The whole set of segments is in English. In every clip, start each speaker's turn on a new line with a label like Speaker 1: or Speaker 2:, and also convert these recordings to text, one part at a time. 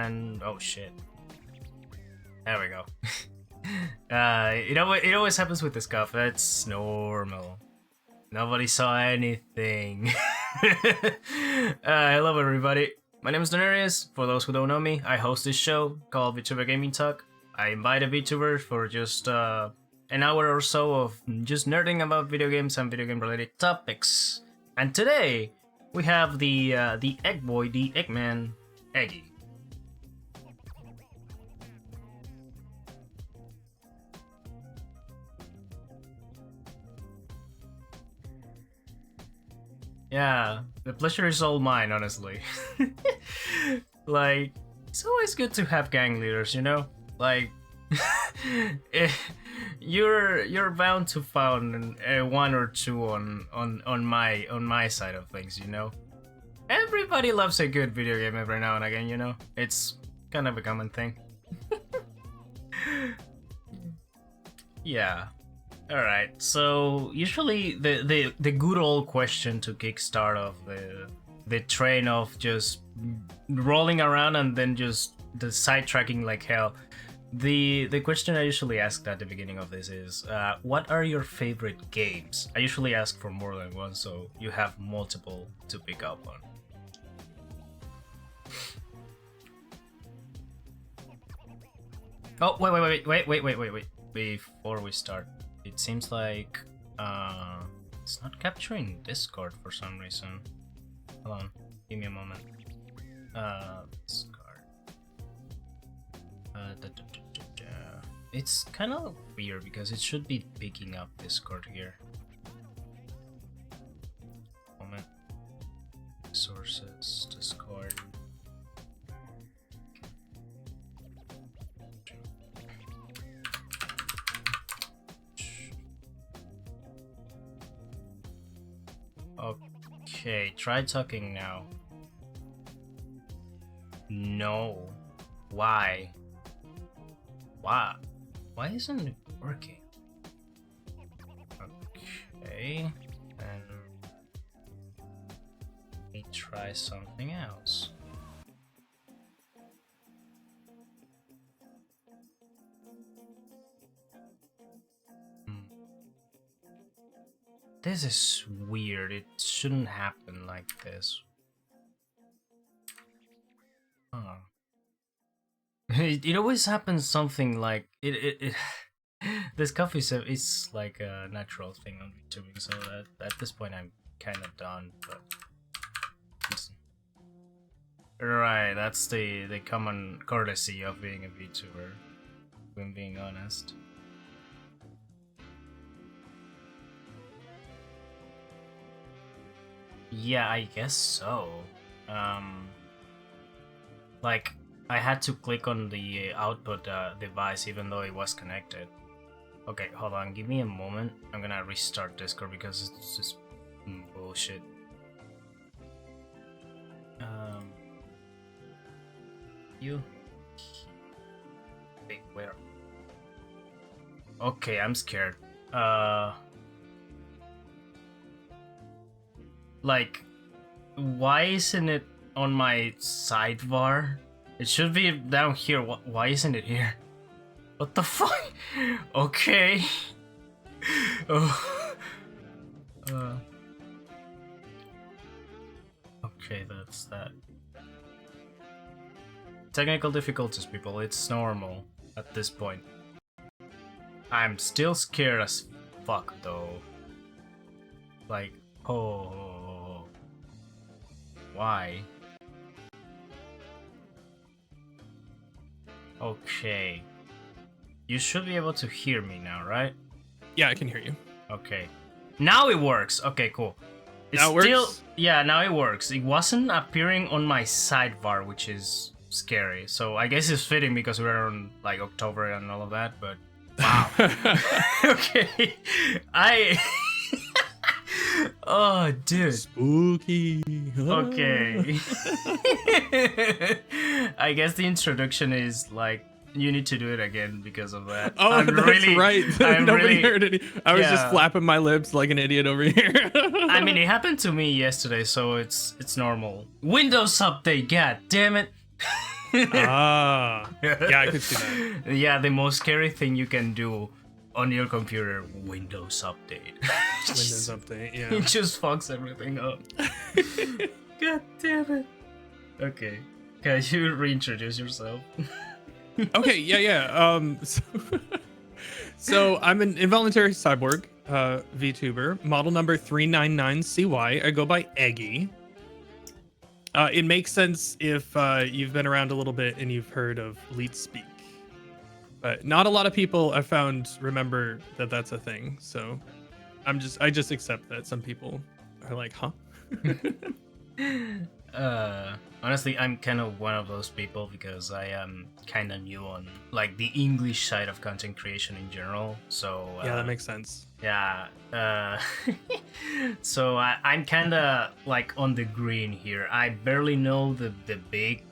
Speaker 1: And oh shit. There we go. It always happens with this cuff. That's normal. Nobody saw anything. Hello everybody. My name is Denarius. For those who don't know me, I host this show called Vtuber Gaming Talk. I invite a VTuber for just an hour or so of just nerding about video games and video game related topics. And today we have the Egg Boy, the Eggman, Eggy. Yeah, the pleasure is all mine, honestly. Like, it's always good to have gang leaders, you know? Like, you're bound to find one or two on my side of things, you know? Everybody loves a good video game every now and again, you know? It's kind of a common thing. Yeah. Alright, so usually the good old question to kickstart off the train of just rolling around and then just the sidetracking like hell. The question I usually ask at the beginning of this is, what are your favorite games? I usually ask for more than one, so you have multiple to pick up on. Oh, wait. Before we start. It seems like it's not capturing Discord for some reason. Hold on, give me a moment. Discord. It's kind of weird because it should be picking up Discord here. Moment. Sources, Discord. Okay, try talking now. No. Why? Why isn't it working? Okay, and let me try something else. This is weird. It shouldn't happen like this. Huh. It always happens something like it this coffee is like a natural thing on VTubing, so at this point I'm kind of done, but right, that's the common courtesy of being a VTuber, if I'm being honest. Yeah, I guess so. Like, I had to click on the output device even though it was connected. Okay, hold on, give me a moment. I'm gonna restart Discord because it's just bullshit. You... Wait, where? Okay, I'm scared. Like, why isn't it on my sidebar? It should be down here. Why isn't it here? What the fuck? Okay. Oh. Okay, that's that. Technical difficulties, people. It's normal at this point. I'm still scared as fuck, though. Like, oh. Why? Okay. You should be able to hear me now, right?
Speaker 2: Yeah, I can hear you.
Speaker 1: Okay. Now it works. Okay, cool. It's
Speaker 2: now it
Speaker 1: still
Speaker 2: works?
Speaker 1: Yeah, now it works. It wasn't appearing on my sidebar, which is scary. So I guess it's fitting because we're on like October and all of that, but wow. Okay. Oh, dude.
Speaker 2: Spooky.
Speaker 1: Okay. I guess the introduction is like, you need to do it again because of that.
Speaker 2: Oh, that's right. Nobody heard it. I was just flapping my lips like an idiot over here.
Speaker 1: I mean, it happened to me yesterday, so it's normal. Windows update, god damn it.
Speaker 2: Ah, yeah, I could see that.
Speaker 1: Yeah, the most scary thing you can do on your computer, Windows Update.
Speaker 2: Windows Update, yeah.
Speaker 1: It just fucks everything up. God damn it. Okay, can you reintroduce yourself?
Speaker 2: Okay, yeah. So I'm an involuntary cyborg, VTuber, model number 399CY. I go by Eggy. It makes sense if you've been around a little bit and you've heard of Leet Speak. But not a lot of people I've found remember that that's a thing. So I just accept that some people are like, huh?
Speaker 1: Honestly, I'm kind of one of those people because I am kind of new on like the English side of content creation in general. So
Speaker 2: yeah, that makes sense.
Speaker 1: Yeah. So I'm kind of like on the green here. I barely know the big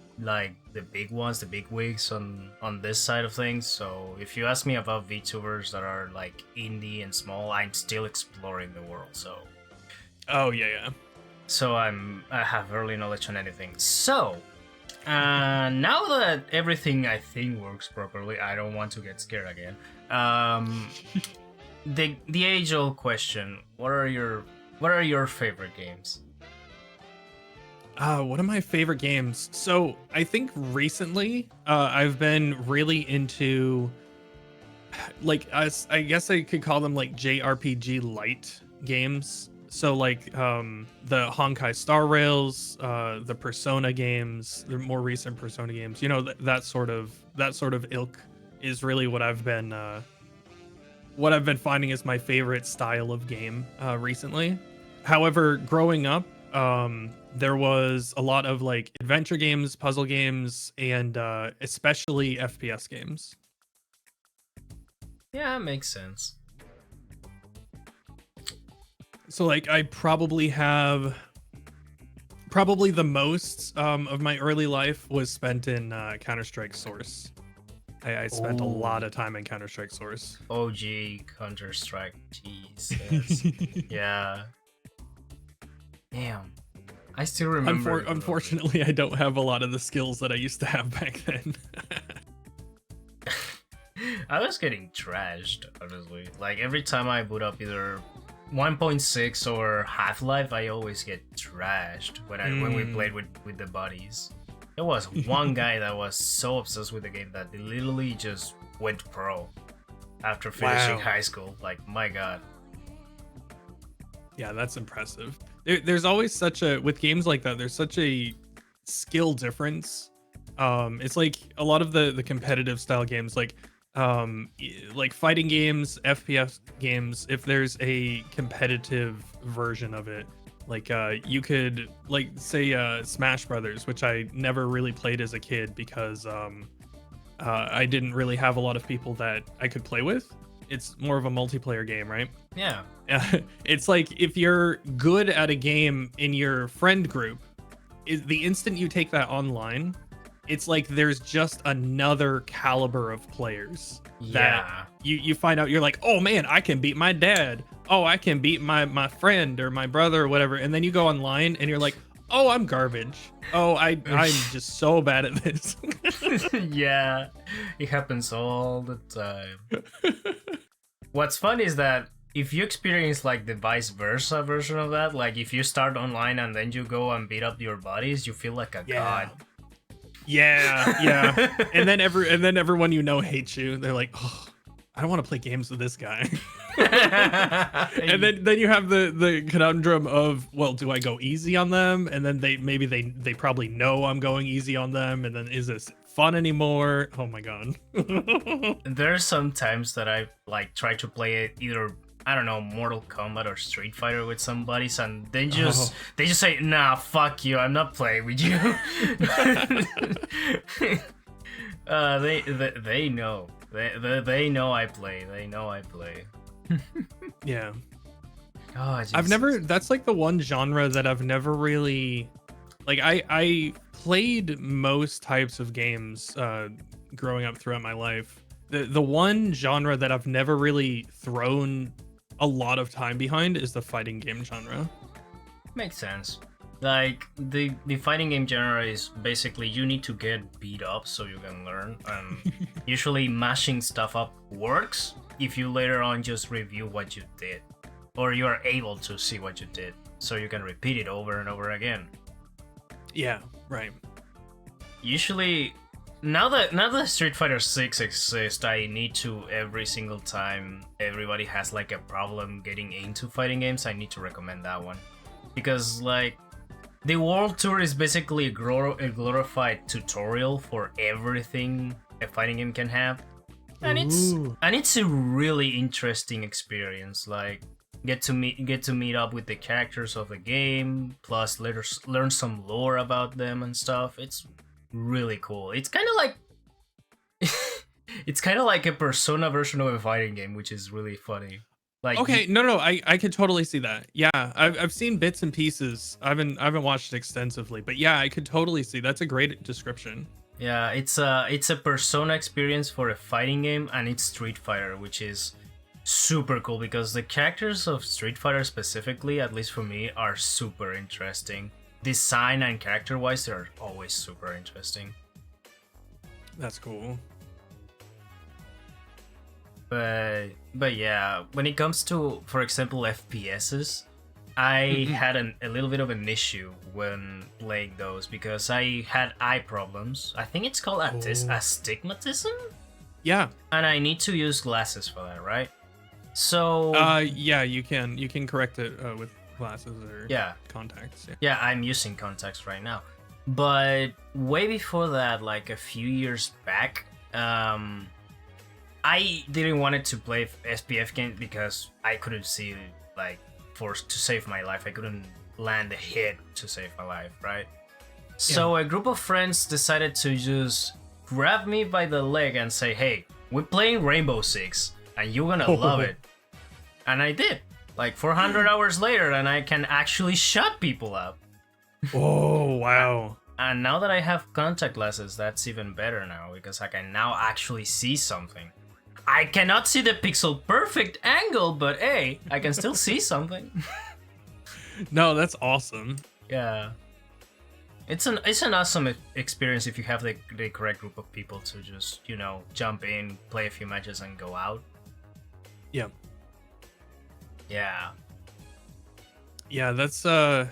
Speaker 1: ones, the big wigs on this side of things. So if you ask me about VTubers that are like indie and small, I'm still exploring the world. So.
Speaker 2: Oh yeah.
Speaker 1: So I have early knowledge on anything. So now that everything I think works properly, I don't want to get scared again. The age-old question: what are your favorite games?
Speaker 2: One of my favorite games. So I think recently, I've been really into, like, I guess I could call them like JRPG light games. So like the Honkai Star Rails, the Persona games, the more recent Persona games, you know, that sort of ilk is really what I've been finding is my favorite style of game recently. However, growing up, there was a lot of like adventure games, puzzle games, and especially FPS games.
Speaker 1: Yeah, makes sense.
Speaker 2: So like I probably the most of my early life was spent in Counter-Strike Source. I spent a lot of time in Counter-Strike Source.
Speaker 1: OG Counter-Strike, Jesus. Yeah. Damn. I still remember.
Speaker 2: Unfortunately, I don't have a lot of the skills that I used to have back then.
Speaker 1: I was getting trashed, honestly. Like every time I boot up either 1.6 or Half-Life, I always get trashed when we played with the buddies. There was one guy that was so obsessed with the game that he literally just went pro after finishing high school. Like, my god.
Speaker 2: Yeah, that's impressive. There's always with games like that, there's such a skill difference. It's like a lot of the competitive style games, like fighting games, FPS games, if there's a competitive version of it, like you could like say Smash Brothers, which I never really played as a kid because I didn't really have a lot of people that I could play with. It's more of a multiplayer game, right?
Speaker 1: Yeah.
Speaker 2: It's like if you're good at a game in your friend group, the instant you take that online, it's like there's just another caliber of players that you find out. You're like, oh man, I can beat my dad. Oh, I can beat my friend or my brother or whatever. And then you go online and you're like, oh, I'm garbage. Oh, I'm just so bad at this.
Speaker 1: Yeah, it happens all the time. What's fun is that if you experience like the vice versa version of that, like if you start online and then you go and beat up your buddies, you feel like a god.
Speaker 2: Yeah. and then everyone you know hates you. They're like, oh, I don't want to play games with this guy. And then you have the conundrum of, well, do I go easy on them? And then they probably know I'm going easy on them. And then is this fun anymore? Oh my god.
Speaker 1: There are some times that I like try to play it either, I don't know, Mortal Kombat or Street Fighter with some buddies, and they just say, nah, fuck you, I'm not playing with you. They know. They know I play. They know I play.
Speaker 2: Yeah.
Speaker 1: Oh,
Speaker 2: that's like the one genre that I've never really, like, I played most types of games growing up throughout my life. The one genre that I've never really thrown a lot of time behind is the fighting game genre.
Speaker 1: Makes sense. Like the fighting game genre is basically you need to get beat up so you can learn, and usually mashing stuff up works if you later on just review what you did, or you are able to see what you did, so you can repeat it over and over again.
Speaker 2: Yeah, right.
Speaker 1: Usually, now that Street Fighter 6 exists, I need to every single time everybody has like a problem getting into fighting games, I need to recommend that one, because like. The World Tour is basically a glorified tutorial for everything a fighting game can have, and it's a really interesting experience. Like get to meet up with the characters of the game, plus later learn some lore about them and stuff. It's really cool. It's kind of like it's kind of like a Persona version of a fighting game, which is really funny. Like
Speaker 2: okay, no, I could totally see that. Yeah, I've seen bits and pieces. I haven't watched it extensively, but yeah, I could totally see. That's a great description.
Speaker 1: Yeah, it's a Persona experience for a fighting game, and it's Street Fighter, which is super cool because the characters of Street Fighter specifically, at least for me, are super interesting. Design and character-wise, they're always super interesting.
Speaker 2: That's cool.
Speaker 1: But yeah, when it comes to, for example, FPSs, I had a little bit of an issue when playing those because I had eye problems. I think it's called astigmatism.
Speaker 2: Yeah.
Speaker 1: And I need to use glasses for that, right? So
Speaker 2: yeah, you can correct it with glasses or contacts.
Speaker 1: Yeah, I'm using contacts right now. But way before that, like a few years back, I didn't want to play SPF games because I couldn't see, like, to save my life. I couldn't land a hit to save my life, right? Yeah. So a group of friends decided to just grab me by the leg and say, hey, we're playing Rainbow Six, and you're gonna love it. And I did. Like 400 hours later, and I can actually shut people up.
Speaker 2: Oh, wow.
Speaker 1: And now that I have contact glasses, that's even better now, because I can now actually see something. I cannot see the pixel perfect angle, but hey, I can still see something.
Speaker 2: No, that's awesome.
Speaker 1: Yeah. It's an awesome experience if you have the correct group of people to just, jump in, play a few matches and go out.
Speaker 2: Yeah.
Speaker 1: Yeah.
Speaker 2: Yeah, that's I've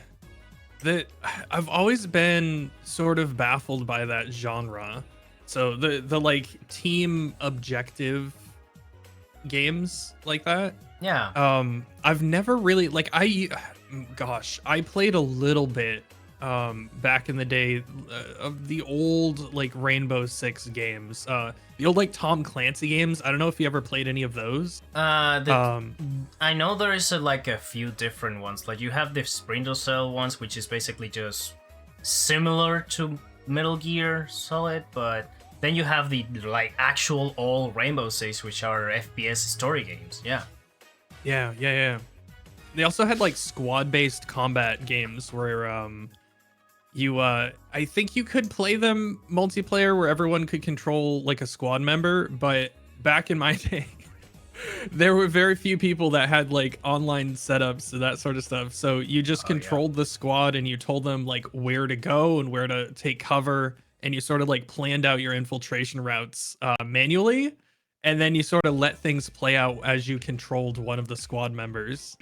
Speaker 2: always been sort of baffled by that genre. So the like team objective games like that.
Speaker 1: Yeah.
Speaker 2: I've never really I played a little bit back in the day of the old like Rainbow Six games. The old like Tom Clancy games. I don't know if you ever played any of those.
Speaker 1: I know there is a few different ones. Like you have the Splinter Cell ones, which is basically just similar to Metal Gear Solid, but then you have the like actual all Rainbow Six, which are FPS story games. Yeah.
Speaker 2: Yeah. They also had like squad-based combat games where I think you could play them multiplayer where everyone could control like a squad member, but back in my day there were very few people that had like online setups and that sort of stuff. So you just controlled the squad and you told them like where to go and where to take cover, and you sort of like planned out your infiltration routes manually, and then you sort of let things play out as you controlled one of the squad members.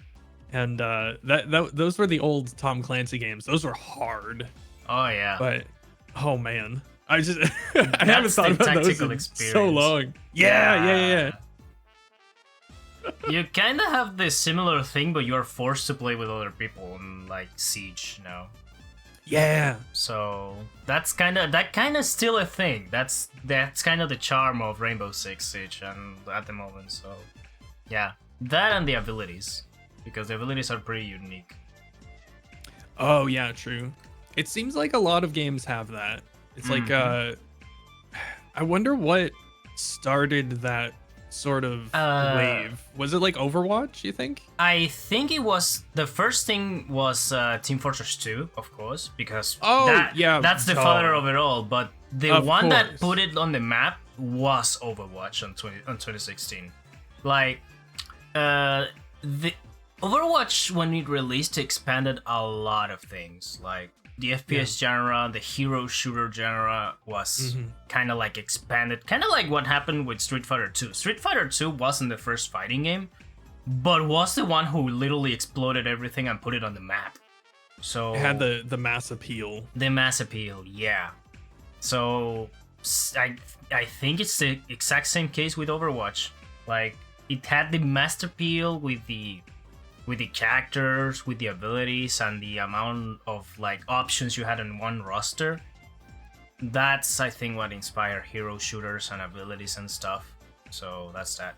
Speaker 2: And those were the old Tom Clancy games. Those were hard.
Speaker 1: Oh yeah.
Speaker 2: But oh man, I just I haven't thought about those in so long. Yeah.
Speaker 1: You kind of have this similar thing, but you're forced to play with other people in like Siege now.
Speaker 2: Yeah.
Speaker 1: So that's kind of still a thing. That's kind of the charm of Rainbow Six Siege and at the moment. So yeah, that and the abilities, because the abilities are pretty unique.
Speaker 2: Oh yeah, true. It seems like a lot of games have that. It's like I wonder what started that sort of wave. Was it like Overwatch, you think?
Speaker 1: I think it was, the first thing was Team Fortress 2, of course, because that's the father of it all, but the one that put it on the map was Overwatch on 2016. Like Overwatch, when it released, expanded a lot of things. Like the FPS genre, the hero shooter genre was kind of like expanded, kind of like what happened with Street Fighter 2. Street Fighter 2 wasn't the first fighting game, but was the one who literally exploded everything and put it on the map. So
Speaker 2: it had the mass appeal.
Speaker 1: The mass appeal, yeah. So I think it's the exact same case with Overwatch. Like it had the mass appeal with the characters, with the abilities, and the amount of like options you had in one roster. That's, I think, what inspired hero shooters and abilities and stuff. So that's that.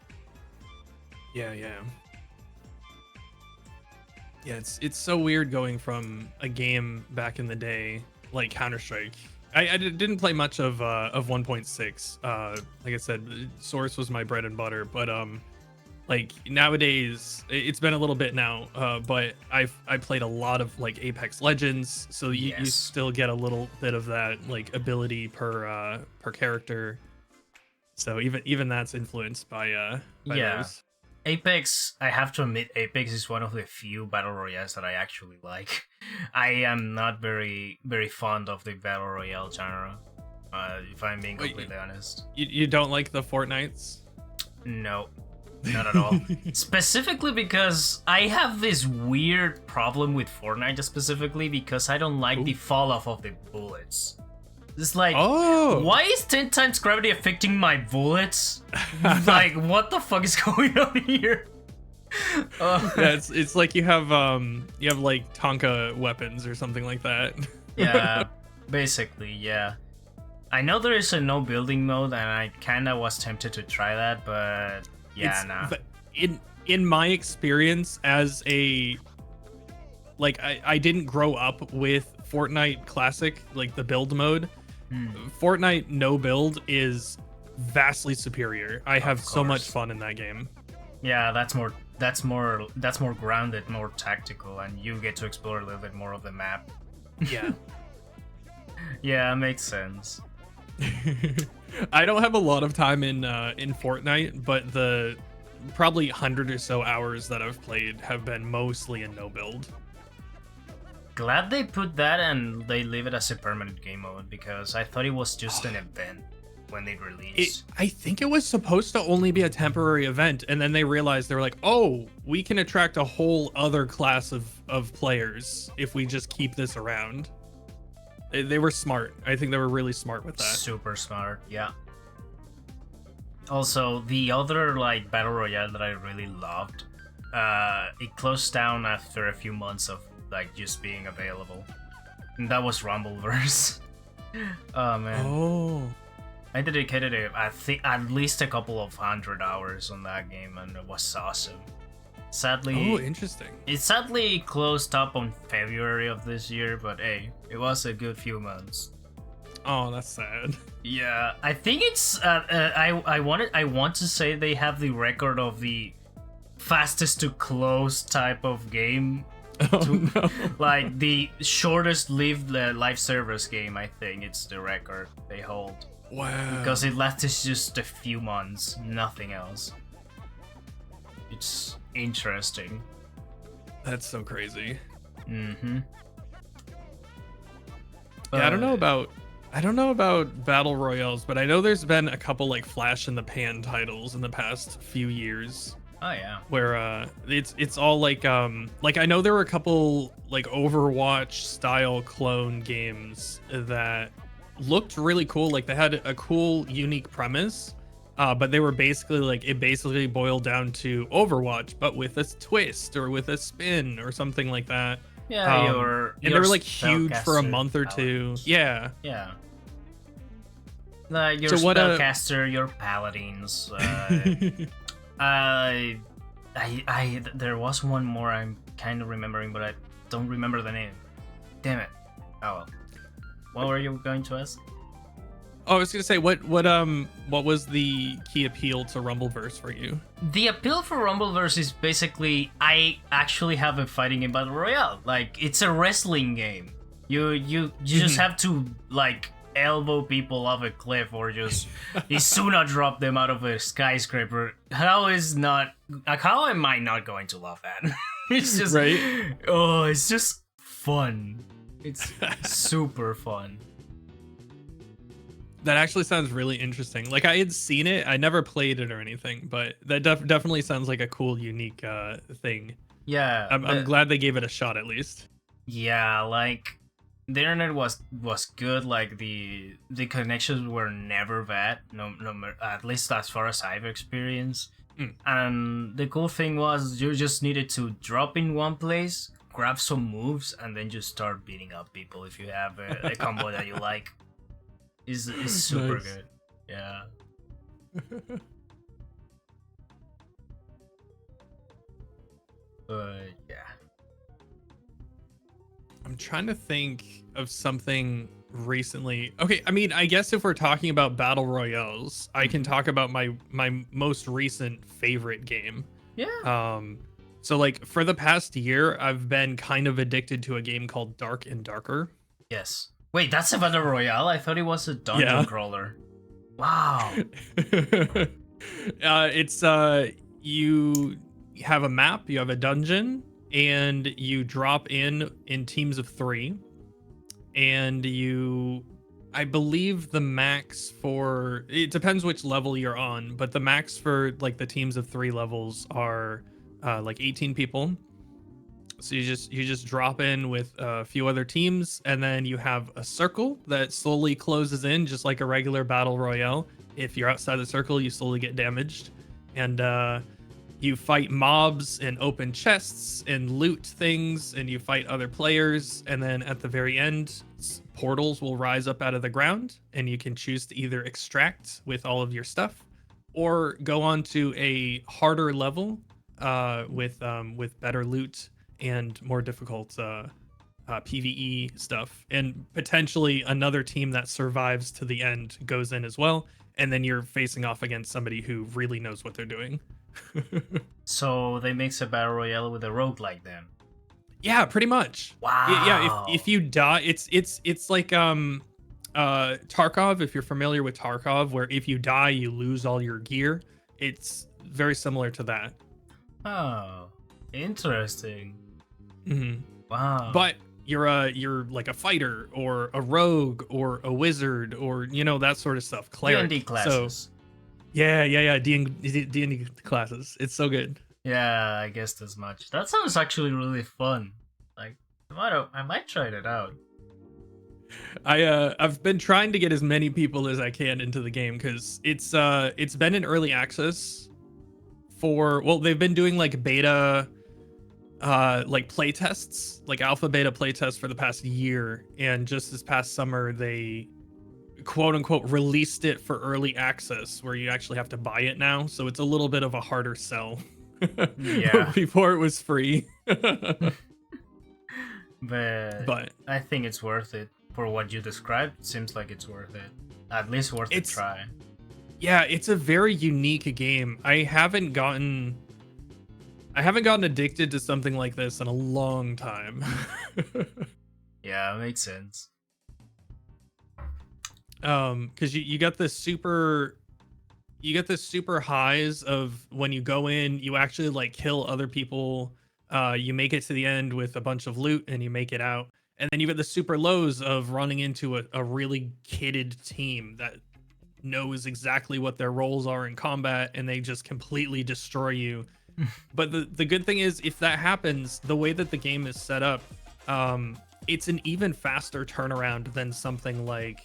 Speaker 2: Yeah. It's so weird going from a game back in the day like Counter-Strike. I didn't play much of 1.6. Like I said, Source was my bread and butter, but like nowadays it's been a little bit now, but I played a lot of like Apex Legends, so you still get a little bit of that like ability per character. So even that's influenced by those.
Speaker 1: Apex, I have to admit, Apex is one of the few battle royales that I actually like. I am not very fond of the battle royale genre, if I'm being completely honest.
Speaker 2: You don't like the Fortnites?
Speaker 1: No. Not at all. Specifically because I have this weird problem with Fortnite specifically because I don't like the fall off of the bullets. It's like, why is 10 times gravity affecting my bullets? Like, what the fuck is going on here?
Speaker 2: Yeah, it's like you have like Tonka weapons or something like that.
Speaker 1: Yeah, basically, yeah. I know there is a no building mode, and I kind of was tempted to try that, but yeah, nah.
Speaker 2: In my experience as a like I didn't grow up with Fortnite Classic, like the build mode. Fortnite no build is vastly superior. I have so much fun in that game.
Speaker 1: Yeah, that's more grounded, more tactical, and you get to explore a little bit more of the map.
Speaker 2: Yeah.
Speaker 1: Yeah, makes sense.
Speaker 2: I don't have a lot of time in Fortnite, but the probably 100 or so hours that I've played have been mostly in no build.
Speaker 1: Glad they put that and they leave it as a permanent game mode, because I thought it was just an event when they released.
Speaker 2: I think it was supposed to only be a temporary event, and then they realized they were like, oh, we can attract a whole other class of players if we just keep this around. They were smart. I think they were really smart with that.
Speaker 1: Super smart, yeah. Also, the other like battle royale that I really loved, it closed down after a few months of like just being available, and that was Rumbleverse. Oh man.
Speaker 2: Oh.
Speaker 1: I dedicated I think at least a couple of 100 hours on that game, and it was awesome. Sadly,
Speaker 2: interesting.
Speaker 1: It sadly closed up on February of this year, but hey, it was a good few months.
Speaker 2: Oh, that's sad.
Speaker 1: Yeah, I think it's I want to say they have the record of the fastest to close type of game.
Speaker 2: No.
Speaker 1: Like the shortest lived live service game. I think it's the record they hold.
Speaker 2: Wow.
Speaker 1: Because it lasted just a few months, nothing else. It's interesting.
Speaker 2: That's so crazy.
Speaker 1: Mm-hmm.
Speaker 2: Yeah, I don't know about battle royales, but I know there's been a couple like flash in the pan titles in the past few years.
Speaker 1: Oh yeah.
Speaker 2: Where it's all like I know there were a couple like Overwatch style clone games that looked really cool. Like they had a cool unique premise, but they were basically like it basically boiled down to Overwatch but with a twist or with a spin or something like that.
Speaker 1: Yeah,
Speaker 2: and they were like huge for a month or two. Yeah.
Speaker 1: Yeah. Like your spellcaster, your paladins. There was one more I'm kind of remembering, but I don't remember the name. Damn it. Oh well. What were you going to ask?
Speaker 2: Oh, I was gonna say what was the key appeal to Rumbleverse for you?
Speaker 1: The appeal for Rumbleverse is basically I actually have a fighting game battle royale. Like it's a wrestling game. You just have to like elbow people off a cliff or just Isuna drop them out of a skyscraper. How am I not going to love that? It's just
Speaker 2: Right?
Speaker 1: oh, it's just fun. It's super fun.
Speaker 2: That actually sounds really interesting. Like I had seen it, I never played it or anything, but that definitely sounds like a cool, unique thing.
Speaker 1: Yeah,
Speaker 2: I'm glad they gave it a shot at least.
Speaker 1: yeah, like the internet was good. Like the connections were never bad. At least as far as I've experienced.
Speaker 2: Mm.
Speaker 1: And the cool thing was you just needed to drop in one place, grab some moves, and then just start beating up people if you have a combo that you like. Is super
Speaker 2: Nice.
Speaker 1: good. Yeah. But yeah.
Speaker 2: I'm trying to think of something recently. Okay, I mean, I guess if we're talking about battle royales, I can talk about my most recent favorite game.
Speaker 1: Yeah.
Speaker 2: So like for the past year, I've been kind of addicted to a game called Dark and Darker.
Speaker 1: Yes. Wait, that's a battle royale? I thought it was a dungeon
Speaker 2: Yeah.
Speaker 1: crawler. Wow.
Speaker 2: It's you have a map, you have a dungeon, and you drop in teams of 3, and I believe the max for, it depends which level you're on, but the max for like the teams of 3 levels are like 18 people. So you just drop in with a few other teams, and then you have a circle that slowly closes in, just like a regular battle royale. If you're outside the circle, you slowly get damaged, and you fight mobs and open chests and loot things, and you fight other players. And then at the very end, portals will rise up out of the ground, and you can choose to either extract with all of your stuff, or go on to a harder level with better loot and more difficult PVE stuff, and potentially another team that survives to the end goes in as well, and then you're facing off against somebody who really knows what they're doing.
Speaker 1: So they mix a battle royale with a roguelike then.
Speaker 2: Yeah, pretty much.
Speaker 1: Wow.
Speaker 2: Yeah, if you die, it's like Tarkov, if you're familiar with Tarkov, where if you die you lose all your gear. It's very similar to that.
Speaker 1: Oh, interesting.
Speaker 2: Mm-hmm.
Speaker 1: Wow.
Speaker 2: But you're like a fighter or a rogue or a wizard or that sort of stuff. Cleric.
Speaker 1: D&D classes.
Speaker 2: So, yeah. D&D classes. It's so good.
Speaker 1: Yeah, I guessed as much. That sounds actually really fun. Like, I might try it out.
Speaker 2: I've been trying to get as many people as I can into the game because it's been in early access for, well, they've been doing like beta like play tests, like alpha beta play tests for the past year, and just this past summer they quote unquote released it for early access where you actually have to buy it now, so it's a little bit of a harder sell.
Speaker 1: Yeah.
Speaker 2: Before it was free.
Speaker 1: but I think it's worth it for what you described. It seems like it's worth it, at least worth a try.
Speaker 2: Yeah, it's a very unique game. I haven't gotten addicted to something like this in a long time.
Speaker 1: Yeah, it makes sense.
Speaker 2: Because you got this super highs of when you go in, you actually like kill other people. You make it to the end with a bunch of loot and you make it out. And then you get the super lows of running into a really kitted team that knows exactly what their roles are in combat, and they just completely destroy you. But the good thing is, if that happens, the way that the game is set up, it's an even faster turnaround than something like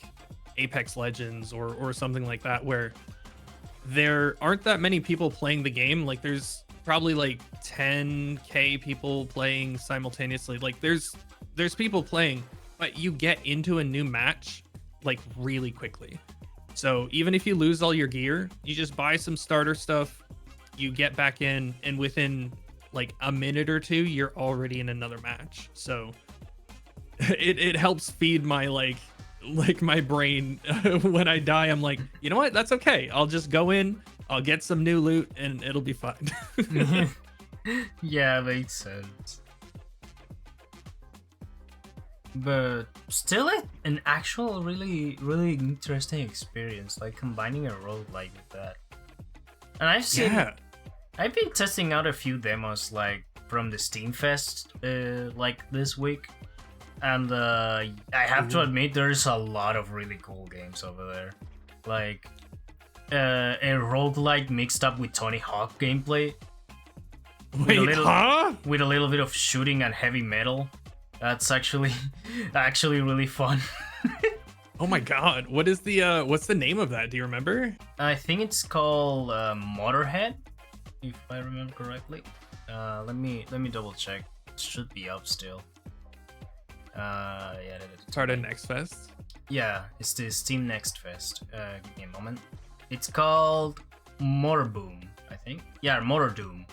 Speaker 2: Apex Legends or something like that, where there aren't that many people playing the game. Like there's probably like 10k people playing simultaneously. Like there's people playing, but you get into a new match like really quickly. So even if you lose all your gear, you just buy some starter stuff, you get back in, and within like a minute or two, you're already in another match. So it helps feed my like my brain. When I die, I'm like, you know what? That's okay. I'll just go in, I'll get some new loot, and it'll be fine.
Speaker 1: Yeah, makes sense. But still, an actual really interesting experience, like combining a roguelike with that. And I've been testing out a few demos, like from the Steam Fest like this week, and I have to admit there's a lot of really cool games over there, like a roguelike mixed up with Tony Hawk gameplay.
Speaker 2: Wait,
Speaker 1: with a little bit of shooting and heavy metal. That's actually really fun.
Speaker 2: Oh my god, what is the what's the name of that? Do you remember?
Speaker 1: I think it's called Motorhead, if I remember correctly. Let me double check. It should be up still. Yeah.
Speaker 2: Part of Next Fest.
Speaker 1: Yeah, it's the Steam Next Fest. Give me a moment. It's called Motor Boom, I think. Yeah, Motor Doom.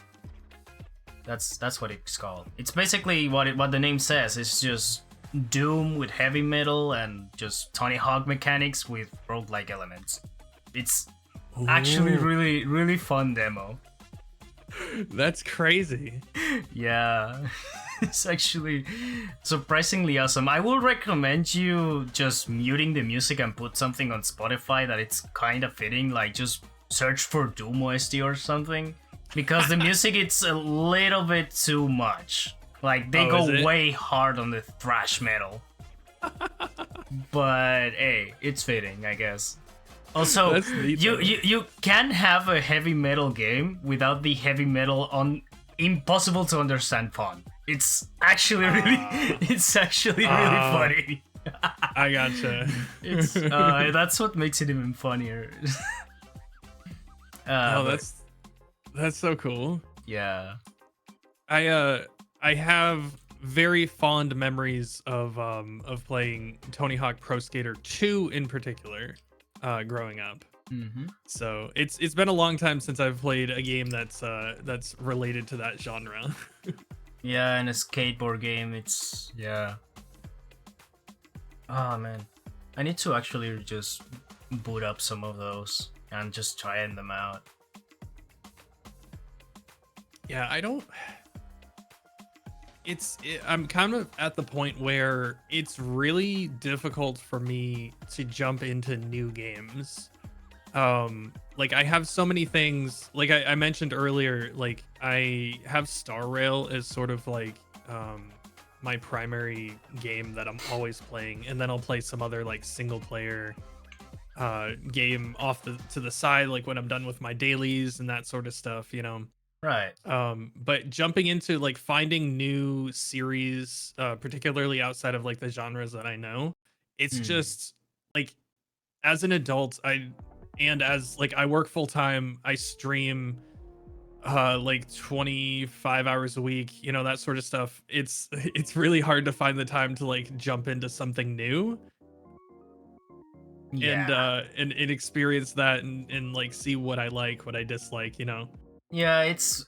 Speaker 1: That's what it's called. It's basically what the name says. It's just Doom with heavy metal and just Tony Hawk mechanics with roguelike elements. It's actually really fun demo.
Speaker 2: That's crazy.
Speaker 1: Yeah. It's actually surprisingly awesome. I will recommend you just muting the music and put something on Spotify that it's kind of fitting, like just search for Doom OST or something. Because the music, it's a little bit too much. Like, they go way hard on the thrash metal. But, hey, it's fitting, I guess. Also, you can't have a heavy metal game without the heavy metal on impossible to understand fun. It's actually really funny.
Speaker 2: I gotcha.
Speaker 1: It's that's what makes it even funnier.
Speaker 2: That's so cool.
Speaker 1: Yeah.
Speaker 2: I have very fond memories of playing Tony Hawk Pro Skater 2 in particular, growing up.
Speaker 1: Mm-hmm.
Speaker 2: So it's been a long time since I've played a game that's related to that genre.
Speaker 1: Yeah, and a skateboard game. It's Oh man, I need to actually just boot up some of those and just trying them out.
Speaker 2: Yeah, I'm kind of at the point where it's really difficult for me to jump into new games. Like I have so many things, like I mentioned earlier, like I have Star Rail as sort of like my primary game that I'm always playing, and then I'll play some other like single player game off to the side, like when I'm done with my dailies and that sort of stuff, you know.
Speaker 1: Right.
Speaker 2: But jumping into like finding new series, particularly outside of like the genres that I know, it's just like as an adult, as like I work full time, I stream like 25 hours a week, you know, that sort of stuff. It's really hard to find the time to like jump into something new.
Speaker 1: Yeah.
Speaker 2: And experience that and like see what I like, what I dislike, you know.
Speaker 1: Yeah, it's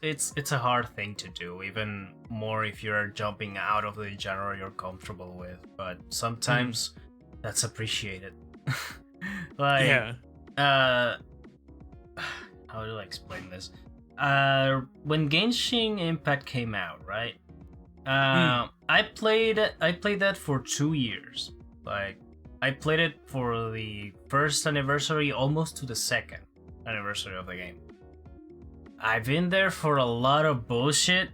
Speaker 1: a hard thing to do, even more if you're jumping out of the genre you're comfortable with. But sometimes that's appreciated. Like,
Speaker 2: yeah.
Speaker 1: How do I explain this? When Genshin Impact came out, right? I played that for 2 years. Like, I played it for the first anniversary, almost to the second anniversary of the game. I've been there for a lot of bullshit.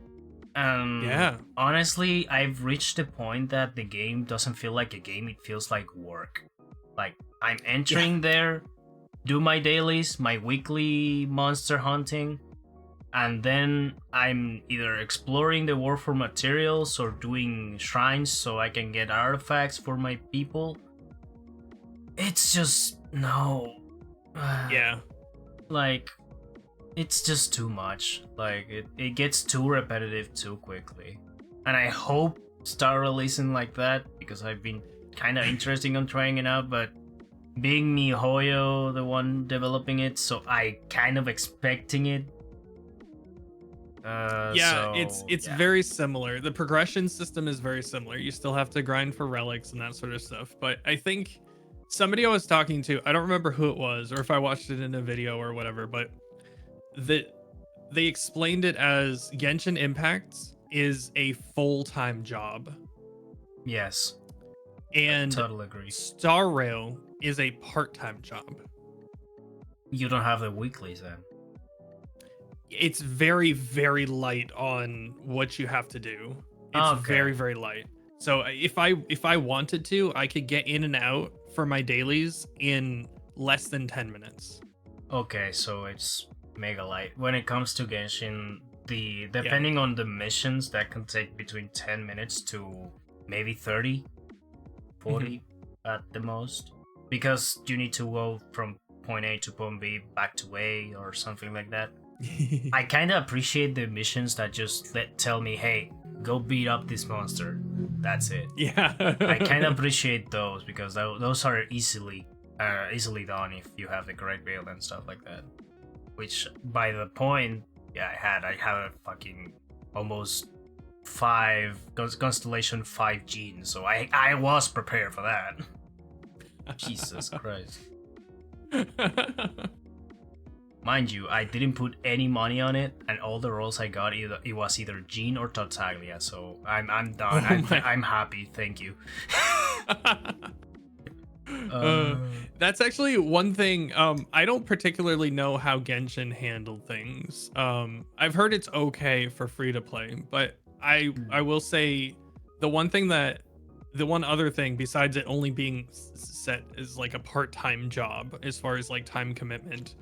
Speaker 2: Yeah.
Speaker 1: Honestly, I've reached the point that the game doesn't feel like a game, it feels like work. Like, I'm entering there, do my dailies, my weekly monster hunting, and then I'm either exploring the world for materials or doing shrines so I can get artifacts for my people. It's just, no.
Speaker 2: Yeah.
Speaker 1: Like, it's just too much. Like, it gets too repetitive too quickly. And I hope start releasing like that, because I've been kind of interested in trying it out, but being MiHoYo the one developing it, so I kind of expecting it.
Speaker 2: It's very similar. The progression system is very similar. You still have to grind for relics and that sort of stuff. But I think somebody I was talking to, I don't remember who it was or if I watched it in a video or whatever, but they explained it as Genshin Impact is a full-time job.
Speaker 1: Yes.
Speaker 2: And
Speaker 1: I totally agree.
Speaker 2: Star Rail is a part-time job.
Speaker 1: You don't have the weeklies then.
Speaker 2: it's very, very light on what you have to do. It's very, very light. So if I wanted to, I could get in and out for my dailies in less than 10 minutes.
Speaker 1: Okay, so it's mega light. When it comes to Genshin, depending on the missions, that can take between 10 minutes to maybe 30, 40 at the most. Because you need to go from point A to point B back to A or something like that. I kind of appreciate the missions that just tell me, hey, go beat up this monster. That's it.
Speaker 2: Yeah.
Speaker 1: I kind of appreciate those because those are easily done if you have the correct build and stuff like that. Which by the point, I had a fucking almost 5 constellation 5 genes, so I was prepared for that. Jesus Christ. Mind you, I didn't put any money on it, and all the rolls I got, it was either Jean or Tartaglia, so I'm done. I'm happy, thank you.
Speaker 2: That's actually one thing. I don't particularly know how Genshin handled things. I've heard it's okay for free to play, but I will say the one other thing besides it only being set as like a part-time job as far as like time commitment,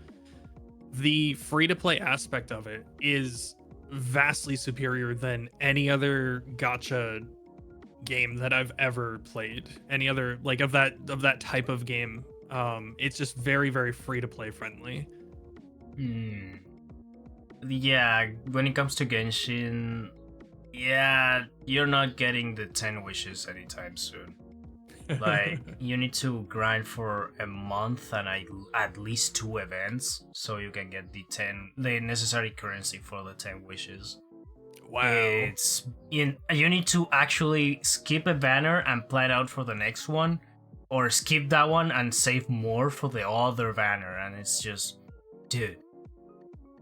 Speaker 2: the free to play aspect of it is vastly superior than any other gacha game that I've ever played. Any other like of that type of game. It's just very, very free to play friendly.
Speaker 1: Yeah, when it comes to Genshin, yeah, you're not getting the 10 wishes anytime soon. Like, you need to grind for a month and at least 2 events so you can get the necessary currency for the 10 wishes.
Speaker 2: Wow.
Speaker 1: You need to actually skip a banner and plan out for the next one, or skip that one and save more for the other banner, and it's just, dude,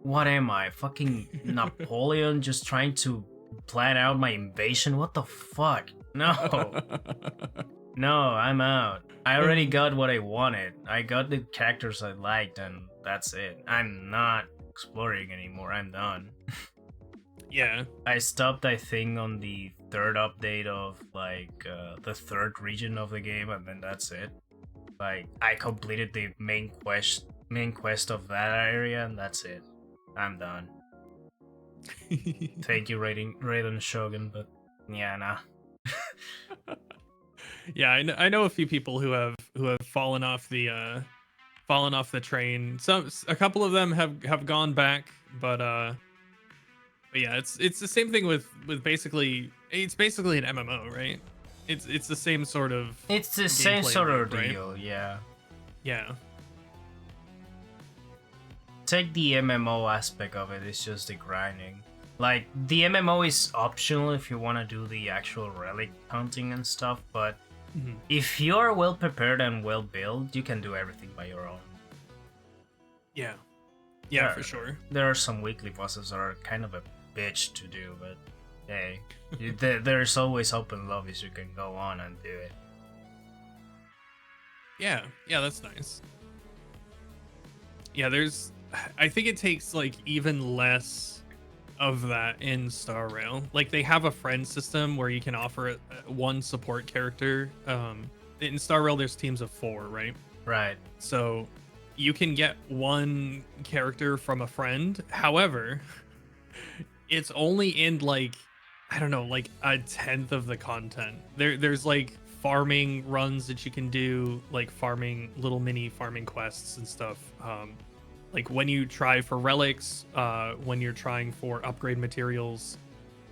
Speaker 1: what am I, fucking Napoleon just trying to plan out my invasion? What the fuck? No. No, I'm out. I already got what I wanted. I got the characters I liked, and that's it. I'm not exploring anymore. I'm done.
Speaker 2: Yeah.
Speaker 1: I stopped, I think, on the 3rd update of like the 3rd region of the game, and then that's it. Like, I completed the main quest of that area, and that's it. I'm done. Thank you, Raiden Shogun, but yeah, nah.
Speaker 2: Yeah, I know a few people who have fallen off the train. A couple of them have gone back, but yeah, it's the same thing with basically an MMO, right? It's the same sort of
Speaker 1: It's the same sort of
Speaker 2: right?
Speaker 1: deal, yeah.
Speaker 2: Yeah.
Speaker 1: Take the MMO aspect of it, it's just the grinding. Like, the MMO is optional if you want to do the actual relic hunting and stuff, but if you're well prepared and well built, you can do everything by your own.
Speaker 2: Yeah. Yeah, for sure.
Speaker 1: There are some weekly bosses that are kind of a bitch to do, but hey, there's always open lobbies you can go on and do it.
Speaker 2: Yeah, that's nice. Yeah, I think it takes like even less of that in Star Rail. Like, they have a friend system where you can offer one support character. In Star Rail, there's teams of 4, right?
Speaker 1: Right.
Speaker 2: So you can get one character from a friend. However, it's only in like, I don't know, like a 10th of the content. There's like farming runs that you can do, like little mini farming quests and stuff. Like when you try for relics, when you're trying for upgrade materials,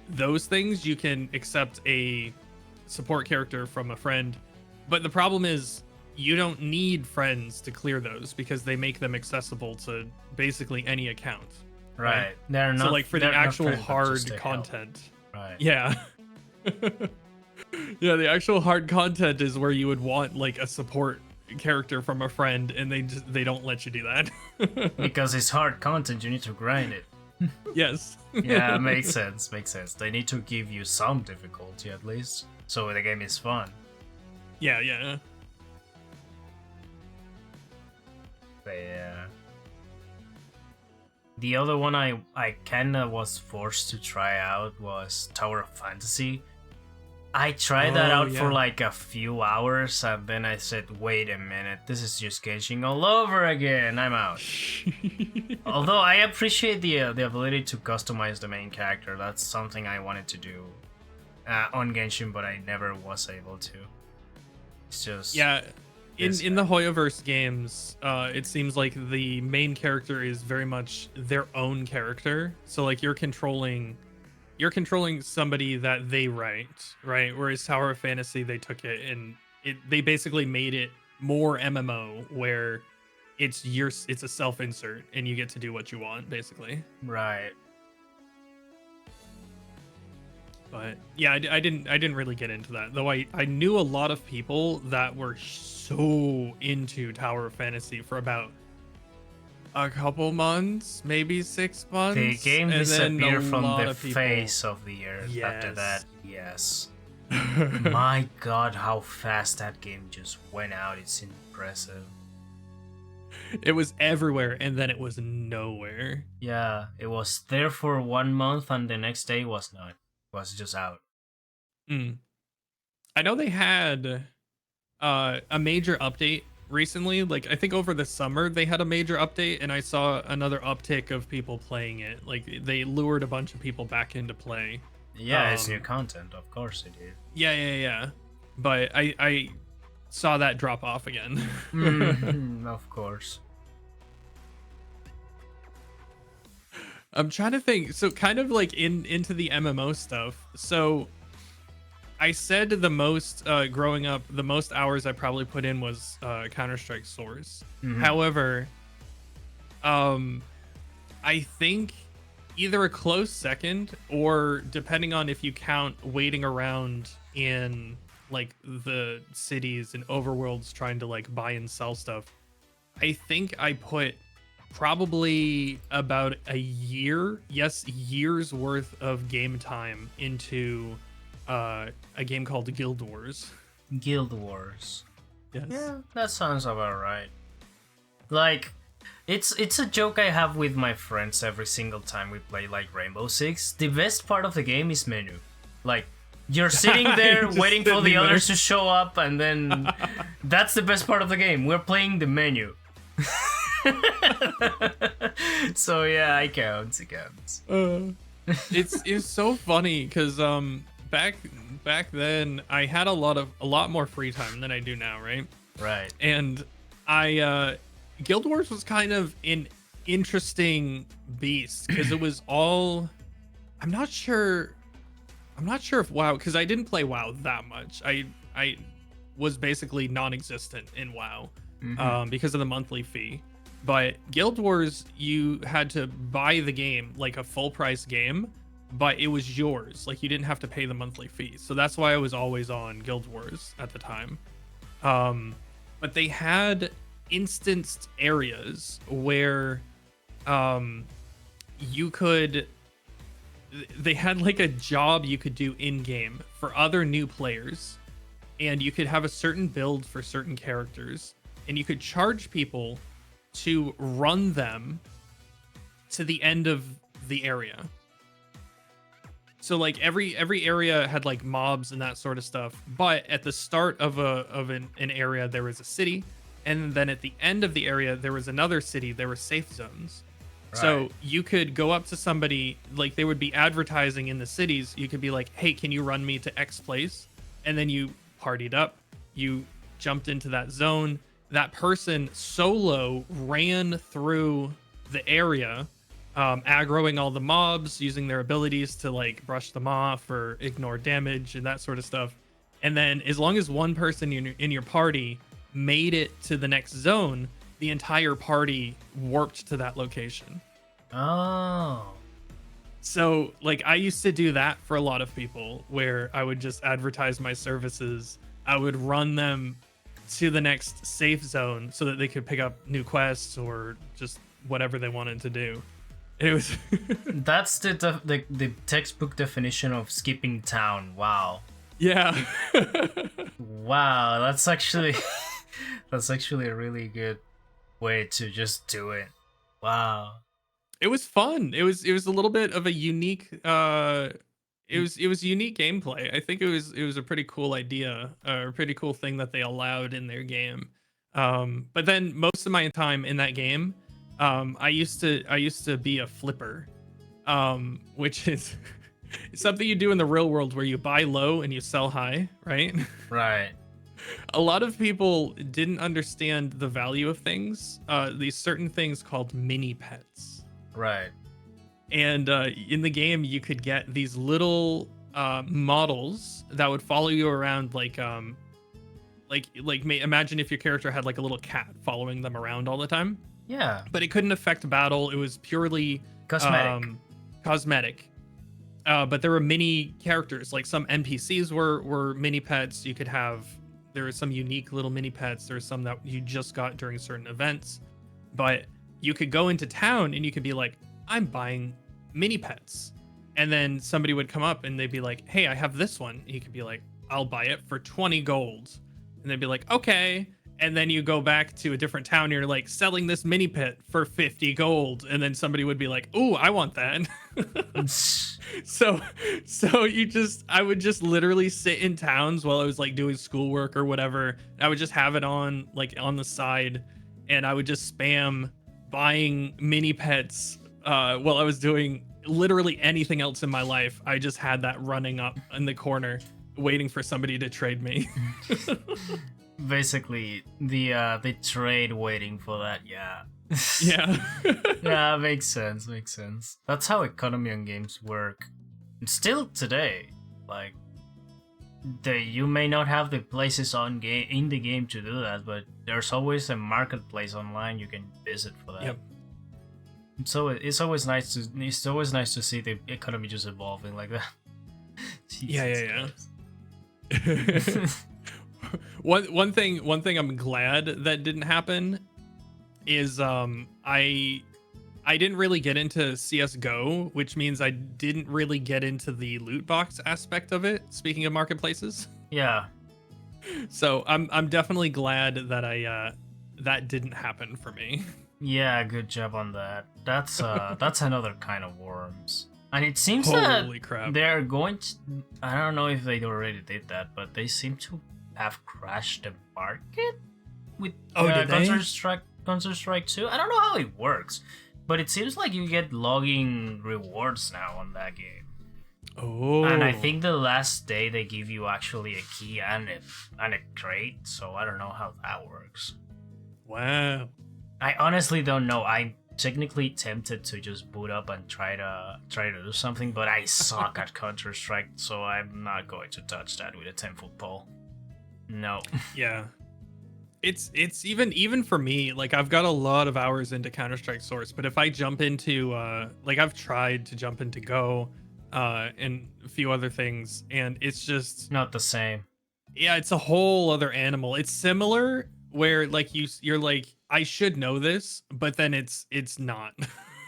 Speaker 2: those things you can accept a support character from a friend. But the problem is you don't need friends to clear those because they make them accessible to basically any account.
Speaker 1: Right. They're not,
Speaker 2: so like for the actual hard content.
Speaker 1: Right.
Speaker 2: Yeah. Yeah, the actual hard content is where you would want like a support character from a friend, and they don't let you do that.
Speaker 1: Because it's hard content, you need to grind it.
Speaker 2: Yes.
Speaker 1: Yeah, makes sense. They need to give you some difficulty at least, so the game is fun.
Speaker 2: Yeah.
Speaker 1: But yeah. The other one I kinda was forced to try out was Tower of Fantasy. I tried that
Speaker 2: Oh
Speaker 1: out for
Speaker 2: yeah.
Speaker 1: like a few hours, and then I said, wait a minute, this is just Genshin all over again, I'm out. Although I appreciate the ability to customize the main character, that's something I wanted to do on Genshin, but I never was able to. It's just...
Speaker 2: Yeah,
Speaker 1: this
Speaker 2: in the Hoyoverse games, it seems like the main character is very much their own character. So like you're controlling somebody that they write, right? Whereas Tower of Fantasy, they took it and they basically made it more MMO, where it's a self insert and you get to do what you want basically.
Speaker 1: Right.
Speaker 2: But yeah, I didn't really get into that, though. I knew a lot of people that were so into Tower of Fantasy for about a couple months, maybe 6 months.
Speaker 1: The game
Speaker 2: and then
Speaker 1: disappeared
Speaker 2: a
Speaker 1: from
Speaker 2: lot
Speaker 1: the
Speaker 2: of people-
Speaker 1: face of the earth after
Speaker 2: Yes.
Speaker 1: that. Yes. My god, how fast that game just went out. It's impressive.
Speaker 2: It was everywhere, and then it was nowhere.
Speaker 1: Yeah, it was there for 1 month, and the next day was not. It was just out.
Speaker 2: Mm. I know they had a major update recently. Like, I think over the summer they had a major update, and I saw another uptick of people playing it. Like, they lured a bunch of people back into play.
Speaker 1: Yeah, it's new content, of course it did.
Speaker 2: Yeah. But I saw that drop off again.
Speaker 1: Of course.
Speaker 2: I'm trying to think. So kind of like into the MMO stuff. So I said the most growing up, the most hours I probably put in was Counter-Strike Source. However, I think either a close second, or depending on if you count waiting around in like the cities and overworlds trying to like buy and sell stuff, I think I put probably about a year's worth of game time into a game called Guild Wars.
Speaker 1: Guild Wars.
Speaker 2: Yes.
Speaker 1: Yeah, that sounds about right. Like, it's a joke I have with my friends every single time we play like Rainbow Six. The best part of the game is menu. Like, you're sitting there
Speaker 2: Just
Speaker 1: waiting for the
Speaker 2: sitting there.
Speaker 1: others to show up, and then that's the best part of the game. We're playing the menu. So yeah, it counts.
Speaker 2: It's so funny because back then I had a lot more free time than I do now, right?
Speaker 1: Right.
Speaker 2: And I Guild Wars was kind of an interesting beast because it was all, I'm not sure if WoW, because I didn't play WoW that much. I was basically non-existent in WoW because of the monthly fee. But Guild Wars, you had to buy the game, like a full price game, but it was yours. Like, you didn't have to pay the monthly fee. So that's why I was always on Guild Wars at the time. But they had instanced areas where they had like a job you could do in game for other new players, and you could have a certain build for certain characters, and you could charge people to run them to the end of the area. So like every area had like mobs and that sort of stuff, but at the start of an area there was a city, and then at the end of the area there was another city. There were safe zones. Right. So you could go up to somebody, like they would be advertising in the cities. You could be like, hey, can you run me to X place? And then you partied up, you jumped into that zone. That person solo ran through the area, aggroing all the mobs, using their abilities to like brush them off or ignore damage and that sort of stuff. And then as long as one person in your party made it to the next zone, the entire party warped to that location.
Speaker 1: Oh.
Speaker 2: So like I used to do that for a lot of people, where I would just advertise my services. I would run them to the next safe zone so that they could pick up new quests or just whatever they wanted to do. It was
Speaker 1: That's the textbook definition of skipping town. Wow.
Speaker 2: Yeah.
Speaker 1: Wow, that's actually a really good way to just do it. Wow.
Speaker 2: It was fun. It was a little bit of a unique it was unique gameplay. I think it was a pretty cool idea, a pretty cool thing that they allowed in their game. But then most of my time in that game, I used to be a flipper, which is something you do in the real world where you buy low and you sell high, right?
Speaker 1: Right.
Speaker 2: A lot of people didn't understand the value of things. These certain things called mini pets.
Speaker 1: Right.
Speaker 2: And in the game you could get these little models that would follow you around, imagine if your character had like a little cat following them around all the time,
Speaker 1: Yeah.
Speaker 2: but it couldn't affect battle. It was purely
Speaker 1: Cosmetic.
Speaker 2: cosmetic. But there were mini characters, like some NPCs were mini pets. You could have, there were some unique little mini pets. There were some that you just got during certain events, but you could go into town and you could be like, I'm buying mini pets. And then somebody would come up and they'd be like, hey, I have this one. And you could be like, I'll buy it for 20 gold. And they'd be like, okay. And then you go back to a different town and you're like, selling this mini pet for 50 gold. And then somebody would be like, ooh, I want that. So I would just literally sit in towns while I was like doing schoolwork or whatever. I would just have it on like on the side, and I would just spam buying mini pets while I was doing literally anything else in my life. I just had that running up in the corner waiting for somebody to trade me.
Speaker 1: Basically, the trade waiting for that. Yeah.
Speaker 2: Yeah.
Speaker 1: Yeah, makes sense. Makes sense. That's how economy on games work. Still today, like, you may not have the places in the game to do that, but there's always a marketplace online you can visit for that.
Speaker 2: Yep.
Speaker 1: So it's always nice to see the economy just evolving like that.
Speaker 2: Yeah. One thing I'm glad that didn't happen is I didn't really get into CS:GO, which means I didn't really get into the loot box aspect of it. Speaking of marketplaces,
Speaker 1: Yeah.
Speaker 2: so I'm definitely glad that that didn't happen for me.
Speaker 1: Yeah, good job on that. That's another kind of worms. And it seems
Speaker 2: Holy
Speaker 1: that
Speaker 2: crap.
Speaker 1: they're going to, I don't know if they already did that, but they seem to have crashed the market with
Speaker 2: Did they?
Speaker 1: Counter-Strike 2. I don't know how it works, but it seems like you get logging rewards now on that game.
Speaker 2: Oh.
Speaker 1: And I think the last day they give you actually a key and a crate, so I don't know how that works.
Speaker 2: Wow.
Speaker 1: I honestly don't know. I'm technically tempted to just boot up and try to do something, but I suck at Counter-Strike, so I'm not going to touch that with a 10-foot pole. No.
Speaker 2: Yeah. It's even for me, like I've got a lot of hours into Counter-Strike Source, but if I jump into like I've tried to jump into Go and a few other things, and it's just
Speaker 1: Not the same.
Speaker 2: yeah, it's a whole other animal. It's similar where like you're like, I should know this, but then it's not.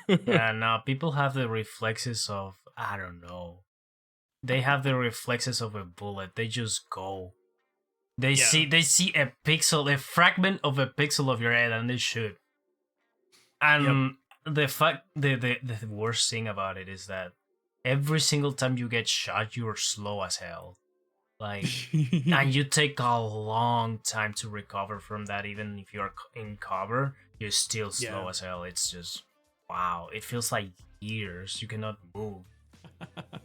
Speaker 1: Yeah, no, people have the reflexes of, I don't know. They have the reflexes of a bullet. They just go. They
Speaker 2: Yeah.
Speaker 1: see a pixel, a fragment of a pixel of your head, and they shoot. And the worst thing about it is that every single time you get shot, you're slow as hell. Like, and you take a long time to recover from that. Even if you're in cover, you're still slow
Speaker 2: Yeah.
Speaker 1: as hell. It's just, wow. It feels like years. You cannot move.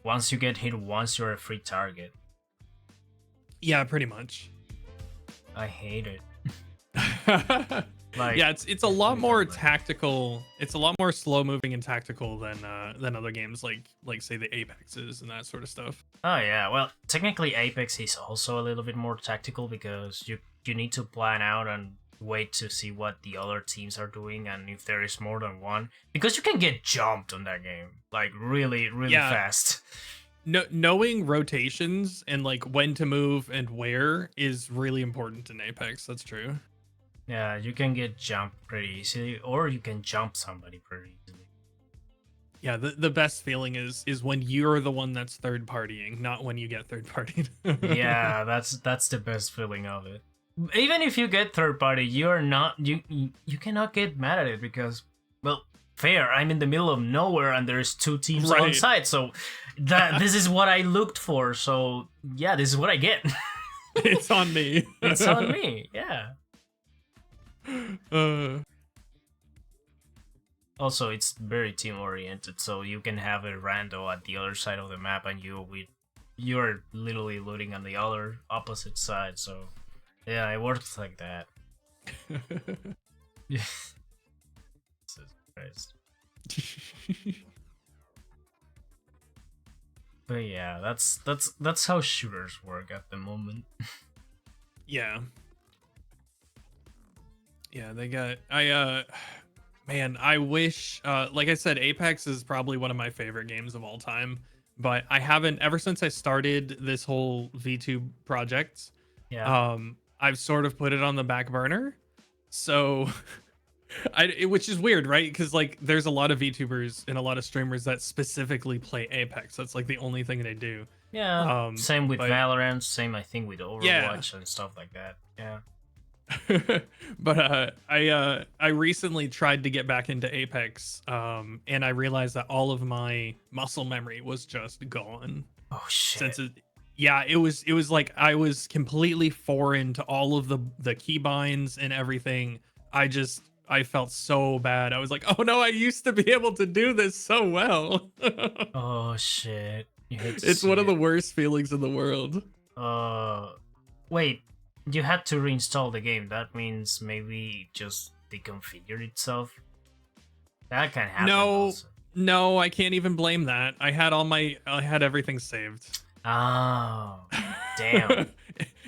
Speaker 1: Once you get hit once, you're a free target.
Speaker 2: Yeah, pretty much.
Speaker 1: I hate it. Like,
Speaker 2: Yeah, it's a lot more tactical. It's a lot more slow moving and tactical than other games like say the Apexes and that sort of stuff.
Speaker 1: Oh yeah, well, technically Apex is also a little bit more tactical because you need to plan out and wait to see what the other teams are doing, and if there is more than one, because you can get jumped on that game like really
Speaker 2: Yeah.
Speaker 1: fast.
Speaker 2: Knowing rotations and like when to move and where is really important in Apex. That's true.
Speaker 1: Yeah, you can get jumped pretty easily, or you can jump somebody pretty easily.
Speaker 2: Yeah, the best feeling is when you're the one that's third partying, not when you get third partied.
Speaker 1: Yeah, that's the best feeling of it. Even if you get third party, you cannot get mad at it because, well, fair. I'm in the middle of nowhere and there's two teams on
Speaker 2: Right.
Speaker 1: site, so this is what I looked for. So yeah, this is what I get.
Speaker 2: It's on me.
Speaker 1: It's on me. Yeah. Also, it's very team oriented, so you can have a rando at the other side of the map, and you're literally looting on the other opposite side. So yeah, it works like that. Jesus Christ. But yeah, that's how shooters work at the moment.
Speaker 2: Yeah. Yeah, they got man, I wish like I said, Apex is probably one of my favorite games of all time, but I haven't ever since I started this whole VTube project.
Speaker 1: Yeah.
Speaker 2: I've sort of put it on the back burner. So which is weird, right? Because like there's a lot of VTubers and a lot of streamers that specifically play Apex. That's like the only thing they do.
Speaker 1: Yeah. Same with
Speaker 2: but-
Speaker 1: Valorant. Same, I think, with Overwatch
Speaker 2: Yeah.
Speaker 1: and stuff like that. Yeah.
Speaker 2: But I recently tried to get back into Apex, and I realized that all of my muscle memory was just gone.
Speaker 1: Oh shit.
Speaker 2: It was like I was completely foreign to all of the keybinds and everything. I felt so bad. I was like, oh no, I used to be able to do this so well.
Speaker 1: Oh shit.
Speaker 2: It's one of the worst feelings in the world.
Speaker 1: Wait. You had to reinstall the game. That means maybe it just deconfigured itself. That can happen.
Speaker 2: No, I can't even blame that. I had everything saved.
Speaker 1: Oh, damn.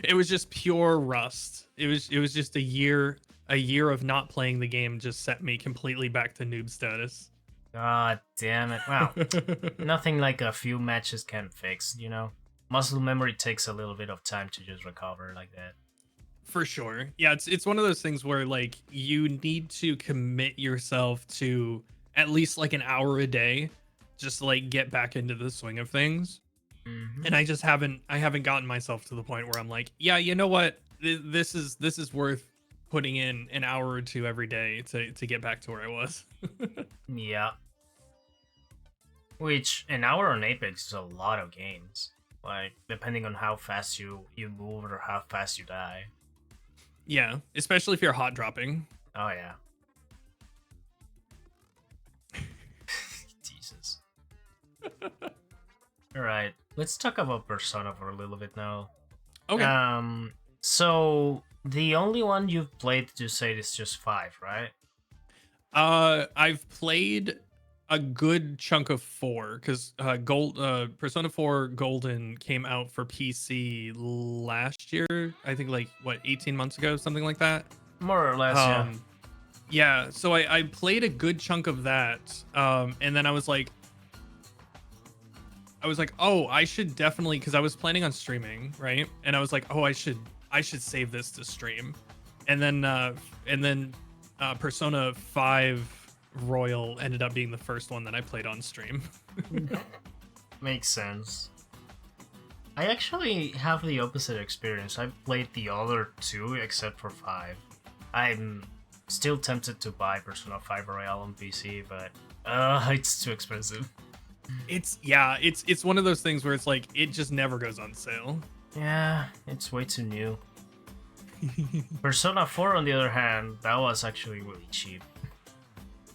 Speaker 2: It was just pure rust. It was just a year of not playing the game just set me completely back to noob status.
Speaker 1: God damn it. Wow. Nothing like a few matches can fix, you know? Muscle memory takes a little bit of time to just recover like that.
Speaker 2: For sure. Yeah, it's one of those things where like you need to commit yourself to at least like an hour a day just to like get back into the swing of things.
Speaker 1: Mm-hmm.
Speaker 2: And I haven't gotten myself to the point where I'm like, yeah, you know what? This is worth putting in an hour or two every day to get back to where I was.
Speaker 1: Yeah. Which, an hour on Apex is a lot of games. Like, depending on how fast you move or how fast you die.
Speaker 2: Yeah, especially if you're hot dropping.
Speaker 1: Oh, yeah. Jesus. Alright, let's talk about Persona for a little bit now.
Speaker 2: Okay.
Speaker 1: So, the only one you've played, you said, is just 5, right?
Speaker 2: I've played a good chunk of 4 because Persona 4 Golden came out for PC last year. I think like 18 months ago, something like that.
Speaker 1: More or less, yeah.
Speaker 2: Yeah, so I played a good chunk of that, and then I was like, oh, I should definitely, because I was planning on streaming, right? And I was like, oh, I should save this to stream, and then Persona 5 Royal ended up being the first one that I played on stream.
Speaker 1: Makes sense. I actually have the opposite experience. I've played the other 2 except for 5. I'm still tempted to buy Persona 5 Royal on PC, but it's too expensive.
Speaker 2: It's one of those things where it's like it just never goes on sale.
Speaker 1: Yeah, it's way too new. Persona 4, on the other hand, that was actually really cheap.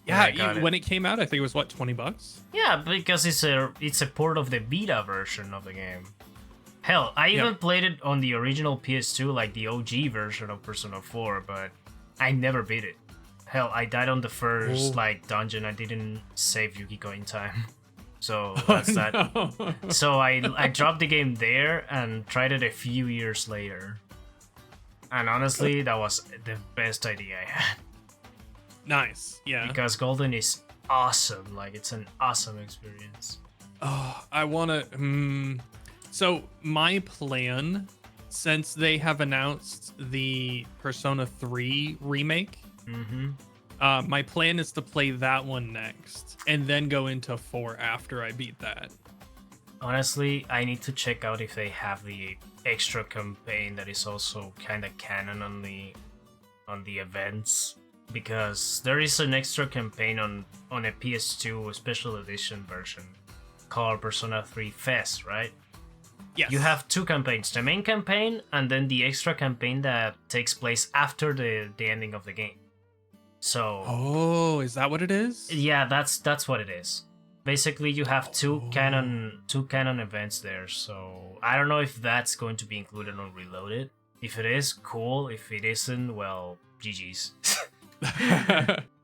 Speaker 2: Yeah, when it came out, I think it was what, $20?
Speaker 1: Yeah, because it's a port of the beta version of the game. Hell, I even played it on the original PS2, like the OG version of Persona 4, but I never beat it. Hell, I died on the first dungeon. I didn't save Yukiko in time. So that's that.
Speaker 2: No.
Speaker 1: So I dropped the game there and tried it a few years later. And honestly, that was the best idea I had.
Speaker 2: Nice, yeah.
Speaker 1: Because Golden is awesome. Like, it's an awesome experience.
Speaker 2: Oh, I want to... So my plan, since they have announced the Persona 3 remake, my plan is to play that one next and then go into 4 after I beat that.
Speaker 1: Honestly, I need to check out if they have the extra campaign that is also kind of canon on the events. because there is an extra campaign on a PS2 special edition version called Persona 3 Fest, right?
Speaker 2: Yes.
Speaker 1: You have two campaigns, the main campaign and then the extra campaign that takes place after the ending of the game. So
Speaker 2: Oh, is that what it is?
Speaker 1: yeah, that's what it is. Basically, you have two canon events there. So I don't know if that's going to be included on Reloaded. If it is, cool. If it isn't, well, GG's.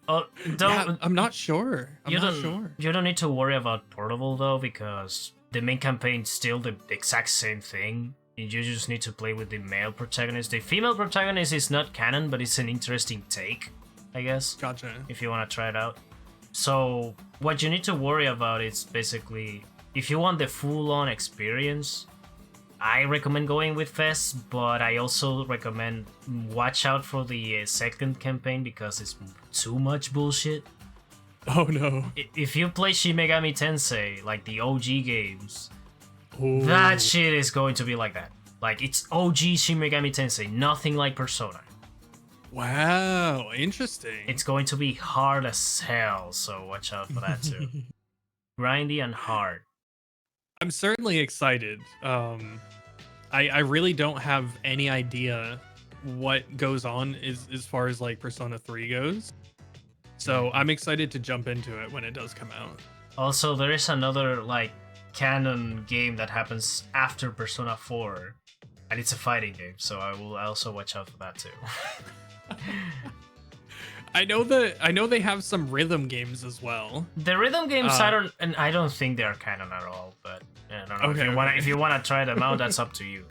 Speaker 2: I'm not sure.
Speaker 1: You don't need to worry about Portable though, because the main campaign's still the exact same thing. You just need to play with the male protagonist. The female protagonist is not canon, but it's an interesting take, I guess.
Speaker 2: Gotcha.
Speaker 1: If you want to try it out. So what you need to worry about is basically, if you want the full-on experience, I recommend going with Fest, but I also recommend watch out for the second campaign because it's too much bullshit.
Speaker 2: Oh no.
Speaker 1: If you play Shin Megami Tensei, like the OG games,
Speaker 2: Ooh.
Speaker 1: that shit is going to be like that. Like, it's OG Shin Megami Tensei, nothing like Persona.
Speaker 2: Wow, interesting.
Speaker 1: It's going to be hard as hell, so watch out for that too. Grindy and hard.
Speaker 2: I'm certainly excited. I really don't have any idea what goes on as far as like Persona 3 goes. So I'm excited to jump into it when it does come out.
Speaker 1: Also, there is another like canon game that happens after Persona 4, and it's a fighting game, so I will also watch out for that too.
Speaker 2: I know they have some rhythm games as well.
Speaker 1: The rhythm games I don't think they're canon at all, but I don't know.
Speaker 2: Okay,
Speaker 1: If you wanna try them out, that's up to you.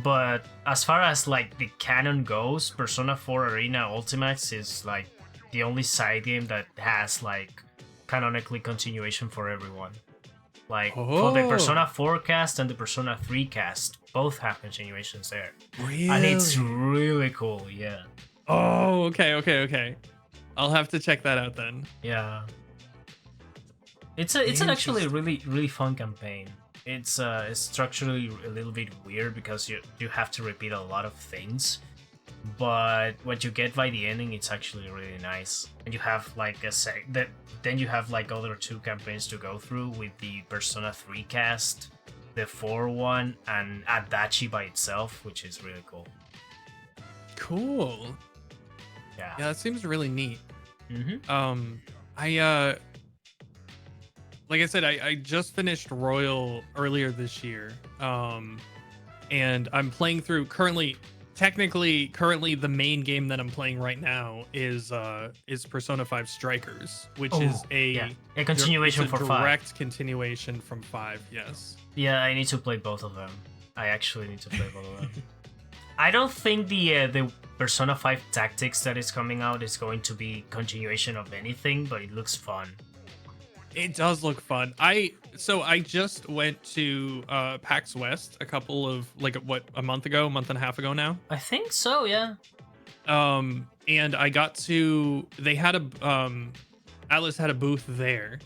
Speaker 1: But as far as like the canon goes, Persona 4 Arena Ultimax is like the only side game that has like canonically continuation for everyone. Like for the Persona 4 cast and the Persona 3 cast, both have continuations there.
Speaker 2: Really?
Speaker 1: And it's really cool, yeah.
Speaker 2: Oh, okay. I'll have to check that out then.
Speaker 1: Yeah. It's an actually really fun campaign. It's structurally a little bit weird because you have to repeat a lot of things, but what you get by the ending, it's actually really nice. And you have like then you have like other two campaigns to go through with the Persona 3 cast, the 4 one, and Adachi by itself, which is really cool.
Speaker 2: Cool.
Speaker 1: Yeah,
Speaker 2: that seems really neat.
Speaker 1: Mm-hmm.
Speaker 2: Like I said, I just finished Royal earlier this year. And I'm playing through currently the main game that I'm playing right now is Persona 5 Strikers, which is a
Speaker 1: continuation for 5.
Speaker 2: Direct continuation from 5, yes.
Speaker 1: Yeah, I need to play both of them. I actually need to play both of them. I don't think the Persona 5 Tactics that is coming out is going to be continuation of anything, but it looks fun.
Speaker 2: It does look fun. I just went to PAX West a month and a half ago now.
Speaker 1: I think so, yeah.
Speaker 2: And I got to Atlas had a booth there.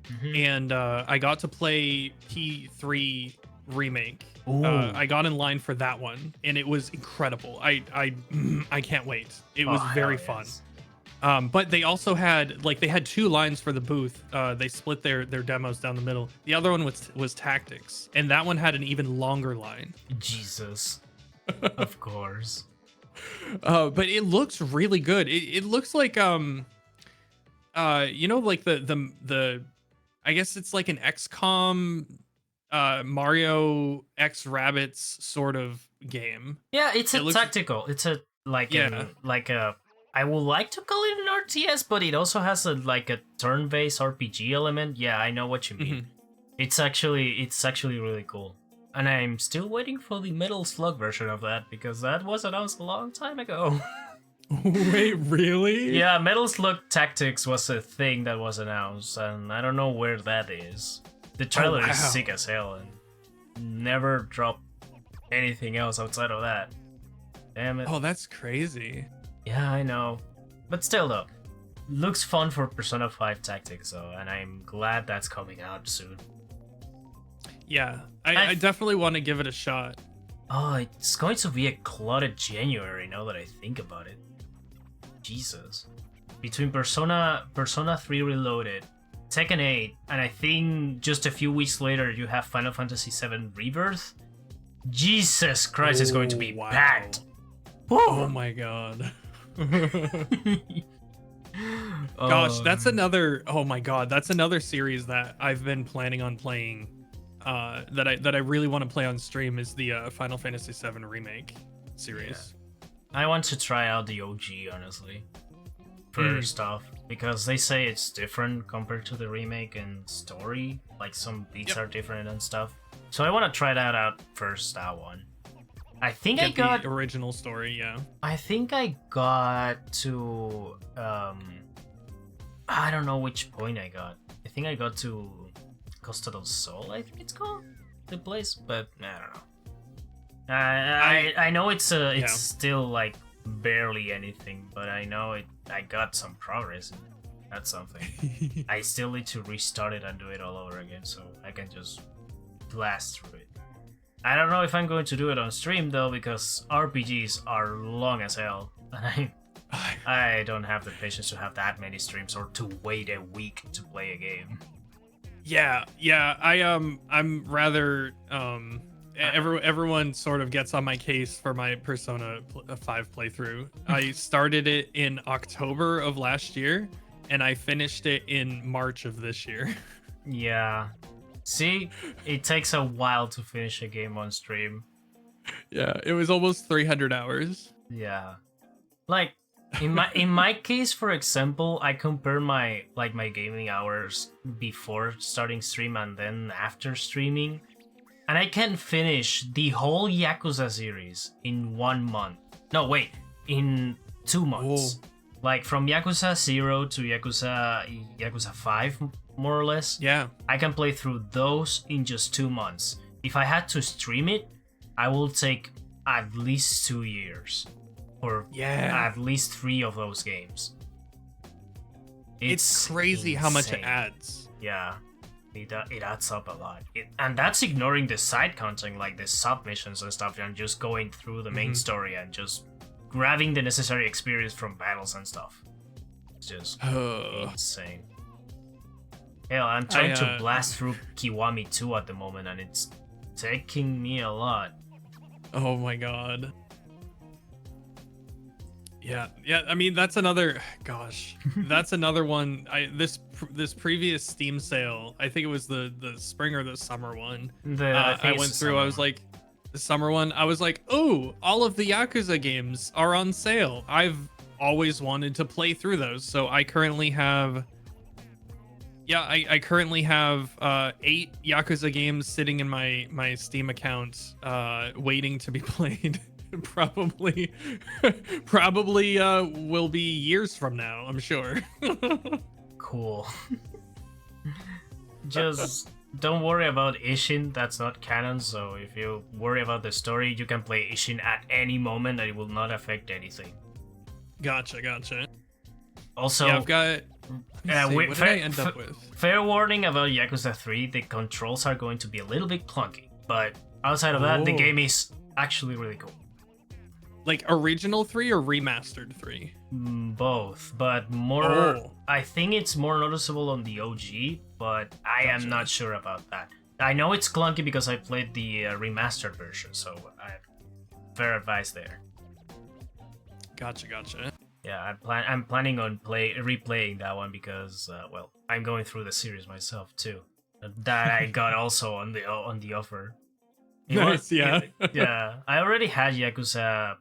Speaker 2: Mm-hmm. And I got to play P3 Remake. I got in line for that one, and it was incredible. I can't wait. It was very fun. But they also had two lines for the booth. They split their demos down the middle. The other one was Tactics, and that one had an even longer line.
Speaker 1: Jesus, of course.
Speaker 2: But it looks really good. It looks like like the I guess it's like an XCOM Mario X Rabbids sort of game.
Speaker 1: Yeah, it's tactical. It's a I would like to call it an RTS, but it also has a turn-based RPG element. Yeah, I know what you mean. Mm-hmm. It's actually really cool. And I'm still waiting for the Metal Slug version of that because that was announced a long time ago.
Speaker 2: Wait, really?
Speaker 1: Yeah, Metal Slug Tactics was a thing that was announced, and I don't know where that is. The trailer is sick as hell and never dropped anything else outside of that. Damn it.
Speaker 2: Oh, that's crazy.
Speaker 1: Yeah, I know. But still though, looks fun for Persona 5 Tactics though, and I'm glad that's coming out soon.
Speaker 2: Yeah, I definitely want to give it a shot.
Speaker 1: Oh, it's going to be a clotted January now that I think about it. Jesus. between Persona 3 Reloaded, Tekken 8, and I think just a few weeks later you have Final Fantasy 7 Rebirth. Jesus Christ, it's going to be
Speaker 2: wow.
Speaker 1: packed.
Speaker 2: Oh my god. Gosh, that's another. Oh my god, that's another series that I've been planning on playing. That I really want to play on stream is the Final Fantasy 7 remake series.
Speaker 1: Yeah. I want to try out the OG, honestly, first off, because they say it's different compared to the remake and story. Like some beats are different and stuff. So I want to try that out first. That one. I think I got
Speaker 2: the original story. Yeah.
Speaker 1: I think I got to I don't know which point I got. I think I got to Costa del Sol, I think it's called, the place, but I don't know. I know it's still like barely anything, but I know I got some progress, and that's something. I still need to restart it and do it all over again, so I can just blast through it. I don't know if I'm going to do it on stream though, because RPGs are long as hell, and I don't have the patience to have that many streams or to wait a week to play a game.
Speaker 2: Yeah. I'm rather everyone sort of gets on my case for my Persona 5 playthrough. I started it in October of last year, and I finished it in March of this year.
Speaker 1: Yeah. See, it takes a while to finish a game on stream.
Speaker 2: Yeah, it was almost 300 hours.
Speaker 1: Yeah. Like in my case, for example, I compare my gaming hours before starting stream and then after streaming, and I can finish the whole Yakuza series in 1 month. No, wait, in 2 months.
Speaker 2: Whoa.
Speaker 1: Like from Yakuza 0 to Yakuza 5, more or less.
Speaker 2: Yeah.
Speaker 1: I can play through those in just 2 months. If I had to stream it, I will take at least 2 years. Or at least 3 of those games.
Speaker 2: It's crazy how much it adds.
Speaker 1: Yeah. It adds up a lot. And that's ignoring the side content, like the submissions and stuff, and just going through the main story and just grabbing the necessary experience from battles and stuff. It's just insane. Hell, I'm trying to blast through Kiwami 2 at the moment, and it's taking me a lot.
Speaker 2: Oh my god. Yeah. I mean, that's another. Gosh, that's another one. This previous Steam sale, I think it was the spring or the summer one. I went through. I was like, the summer one. I was like, oh, all of the Yakuza games are on sale. I've always wanted to play through those, so I currently have. Yeah, I currently have 8 Yakuza games sitting in my Steam account, waiting to be played. Probably will be years from now, I'm sure.
Speaker 1: Cool. Just don't worry about Ishin, that's not canon, so if you worry about the story, you can play Ishin at any moment and it will not affect anything.
Speaker 2: Gotcha.
Speaker 1: Also,
Speaker 2: yeah, I've got... what did I end up with?
Speaker 1: Fair warning about Yakuza 3, the controls are going to be a little bit clunky, but outside of that, the game is actually really cool.
Speaker 2: Like original 3 or remastered 3?
Speaker 1: Both, but more. I think it's more noticeable on the OG, but I am not sure about that. I know it's clunky because I played the remastered version, so fair advice there.
Speaker 2: Gotcha.
Speaker 1: Yeah, I'm planning on replaying that one because I'm going through the series myself too. That I got also on the offer.
Speaker 2: Nice, yeah.
Speaker 1: Yeah, I already had Yakuza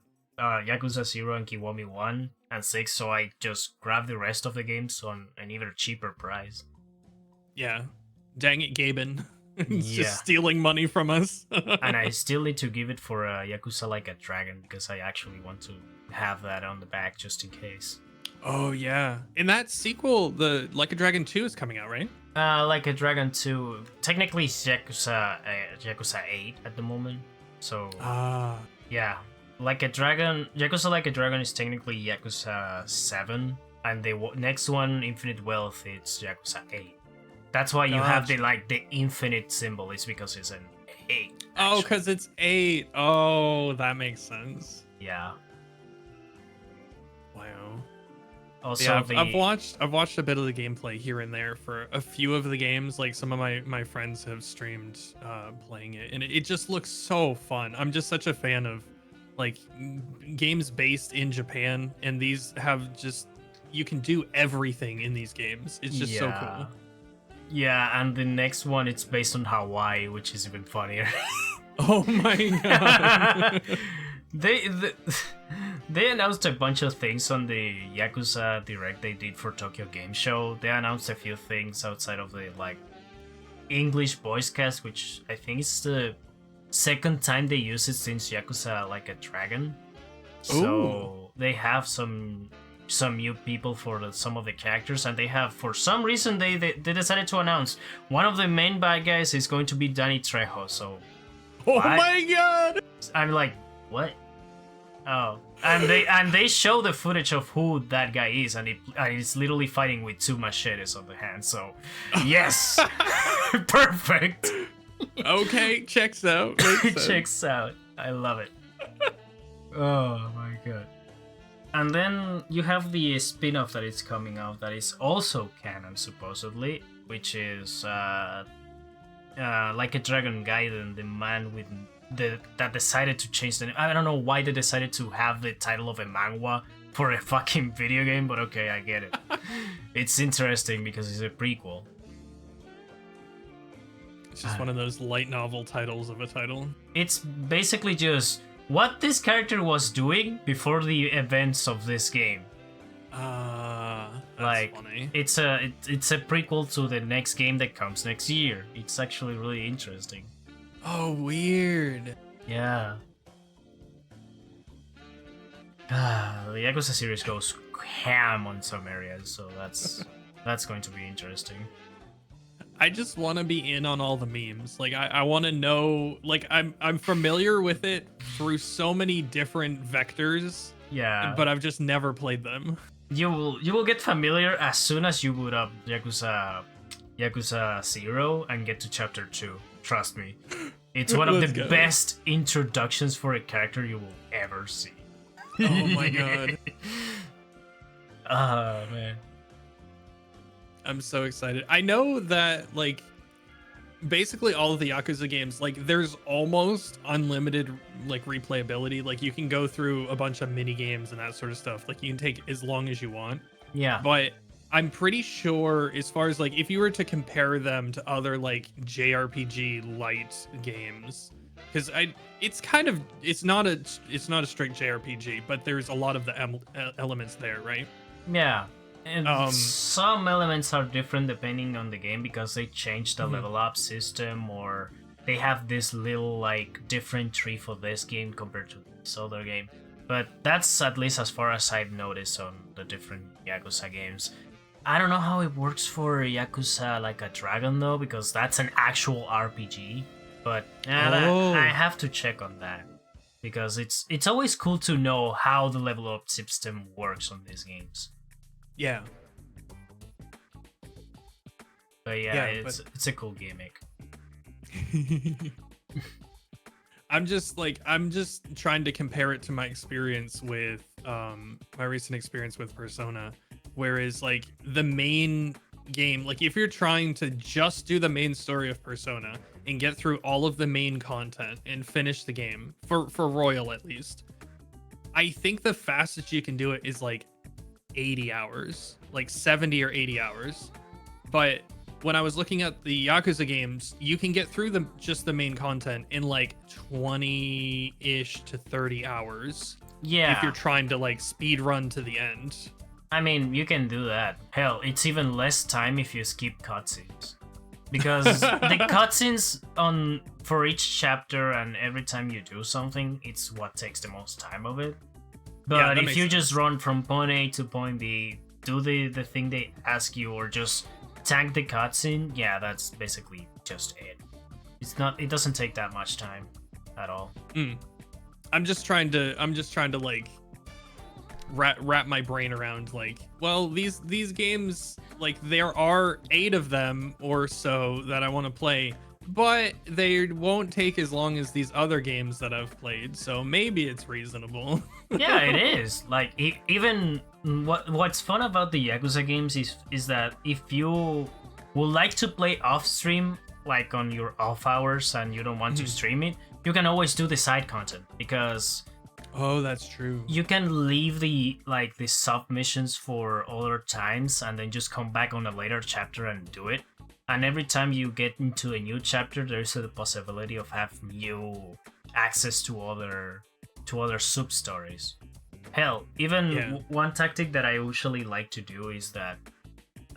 Speaker 1: 0 and Kiwami 1 and 6, so I just grabbed the rest of the games on an even cheaper price.
Speaker 2: Yeah. Dang it, Gaben. Just stealing money from us.
Speaker 1: And I still need to give it for Yakuza Like a Dragon because I actually want to have that on the back just in case.
Speaker 2: Oh, yeah. In that sequel, the Like a Dragon 2 is coming out, right?
Speaker 1: Like a Dragon 2, technically it's Yakuza 8 at the moment. So, yeah. Yakuza Like a Dragon is technically Yakuza 7, and the next one, Infinite Wealth, it's Yakuza 8. That's why you have the infinite symbol, is because it's an 8. Actually.
Speaker 2: Oh, because it's 8. Oh, that makes sense.
Speaker 1: Yeah.
Speaker 2: Wow.
Speaker 1: Also,
Speaker 2: Yeah,
Speaker 1: the
Speaker 2: I've watched a bit of the gameplay here and there for a few of the games. Like some of my friends have streamed playing it, and it just looks so fun. I'm just such a fan of like games based in Japan, and these have just you can do everything in these games. It's just so cool.
Speaker 1: Yeah, and the next one it's based on Hawaii, which is even funnier.
Speaker 2: Oh my god.
Speaker 1: they, they they announced a bunch of things on the Yakuza Direct they did for Tokyo Game Show. They announced a few things outside of the like English voice cast, which I think is the second time they use it since Yakuza Like a Dragon. So they have some new people for some of the characters, and they have, for some reason, they decided to announce one of the main bad guys is going to be Danny Trejo. So,
Speaker 2: my god!
Speaker 1: I'm like, what? Oh, and they show the footage of who that guy is, and it's literally fighting with 2 machetes on the hand. So, yes, perfect.
Speaker 2: Okay, checks out.
Speaker 1: Checks out. I love it. Oh my god. And then you have the spin-off that is coming out that is also canon, supposedly, which is Like a Dragon Gaiden, the man with that decided to change the name. I don't know why they decided to have the title of a manhwa for a fucking video game, but okay, I get it. It's interesting because it's a prequel.
Speaker 2: It's just one of those light novel titles of a title.
Speaker 1: It's basically just what this character was doing before the events of this game.
Speaker 2: That's funny.
Speaker 1: It's a prequel to the next game that comes next year. It's actually really interesting.
Speaker 2: Oh, weird.
Speaker 1: Yeah. The Yakuza series goes ham on some areas, so that's going to be interesting.
Speaker 2: I just want to be in on all the memes. Like I want to know. Like I'm familiar with it through so many different vectors.
Speaker 1: Yeah.
Speaker 2: But I've just never played them.
Speaker 1: You will get familiar as soon as you boot up Yakuza 0 and get to chapter 2. Trust me. It's one of the best introductions for a character you will ever see.
Speaker 2: Oh my god.
Speaker 1: Oh man.
Speaker 2: I'm so excited. I know that like basically all of the Yakuza games, like there's almost unlimited like replayability. Like you can go through a bunch of mini games and that sort of stuff. Like you can take as long as you want.
Speaker 1: Yeah.
Speaker 2: But I'm pretty sure as far as like if you were to compare them to other like JRPG light games, because it's not a strict JRPG, but there's a lot of the elements there, right?
Speaker 1: Yeah. And some elements are different depending on the game because they changed the level up system, or they have this little like different tree for this game compared to this other game. But that's at least as far as I've noticed on the different Yakuza games. I don't know how it works for Yakuza Like a Dragon though, because that's an actual RPG. But I have to check on that because it's always cool to know how the level up system works on these games.
Speaker 2: Yeah.
Speaker 1: But it's a cool gimmick.
Speaker 2: I'm just trying to compare it to my experience with my recent experience with Persona, whereas like the main game, like if you're trying to just do the main story of Persona and get through all of the main content and finish the game for Royal at least, I think the fastest you can do it is like 80 hours, like 70 or 80 hours. But when I was looking at the Yakuza games, you can get through just the main content in like 20-ish to 30 hours.
Speaker 1: Yeah.
Speaker 2: If you're trying to like speed run to the end.
Speaker 1: I mean, you can do that. Hell, it's even less time if you skip cutscenes. Because the cutscenes for each chapter and every time you do something, it's what takes the most time of it. But if you just run from point A to point B, do the thing they ask you, or just tank the cutscene, yeah, that's basically just it. It doesn't take that much time at all.
Speaker 2: I'm just trying to like wrap my brain around like, well, these games, like there are 8 of them or so that I want to play, but they won't take as long as these other games that I've played, so maybe it's reasonable.
Speaker 1: Yeah, it is. Like even what's fun about the Yakuza games is that if you would like to play off stream, like on your off hours, and you don't want to stream it, you can always do the side content because
Speaker 2: Oh, that's true.
Speaker 1: you can leave the sub missions for other times and then just come back on a later chapter and do it. And every time you get into a new chapter, there's a possibility of having new access to other sub stories. Hell, even one tactic that I usually like to do is that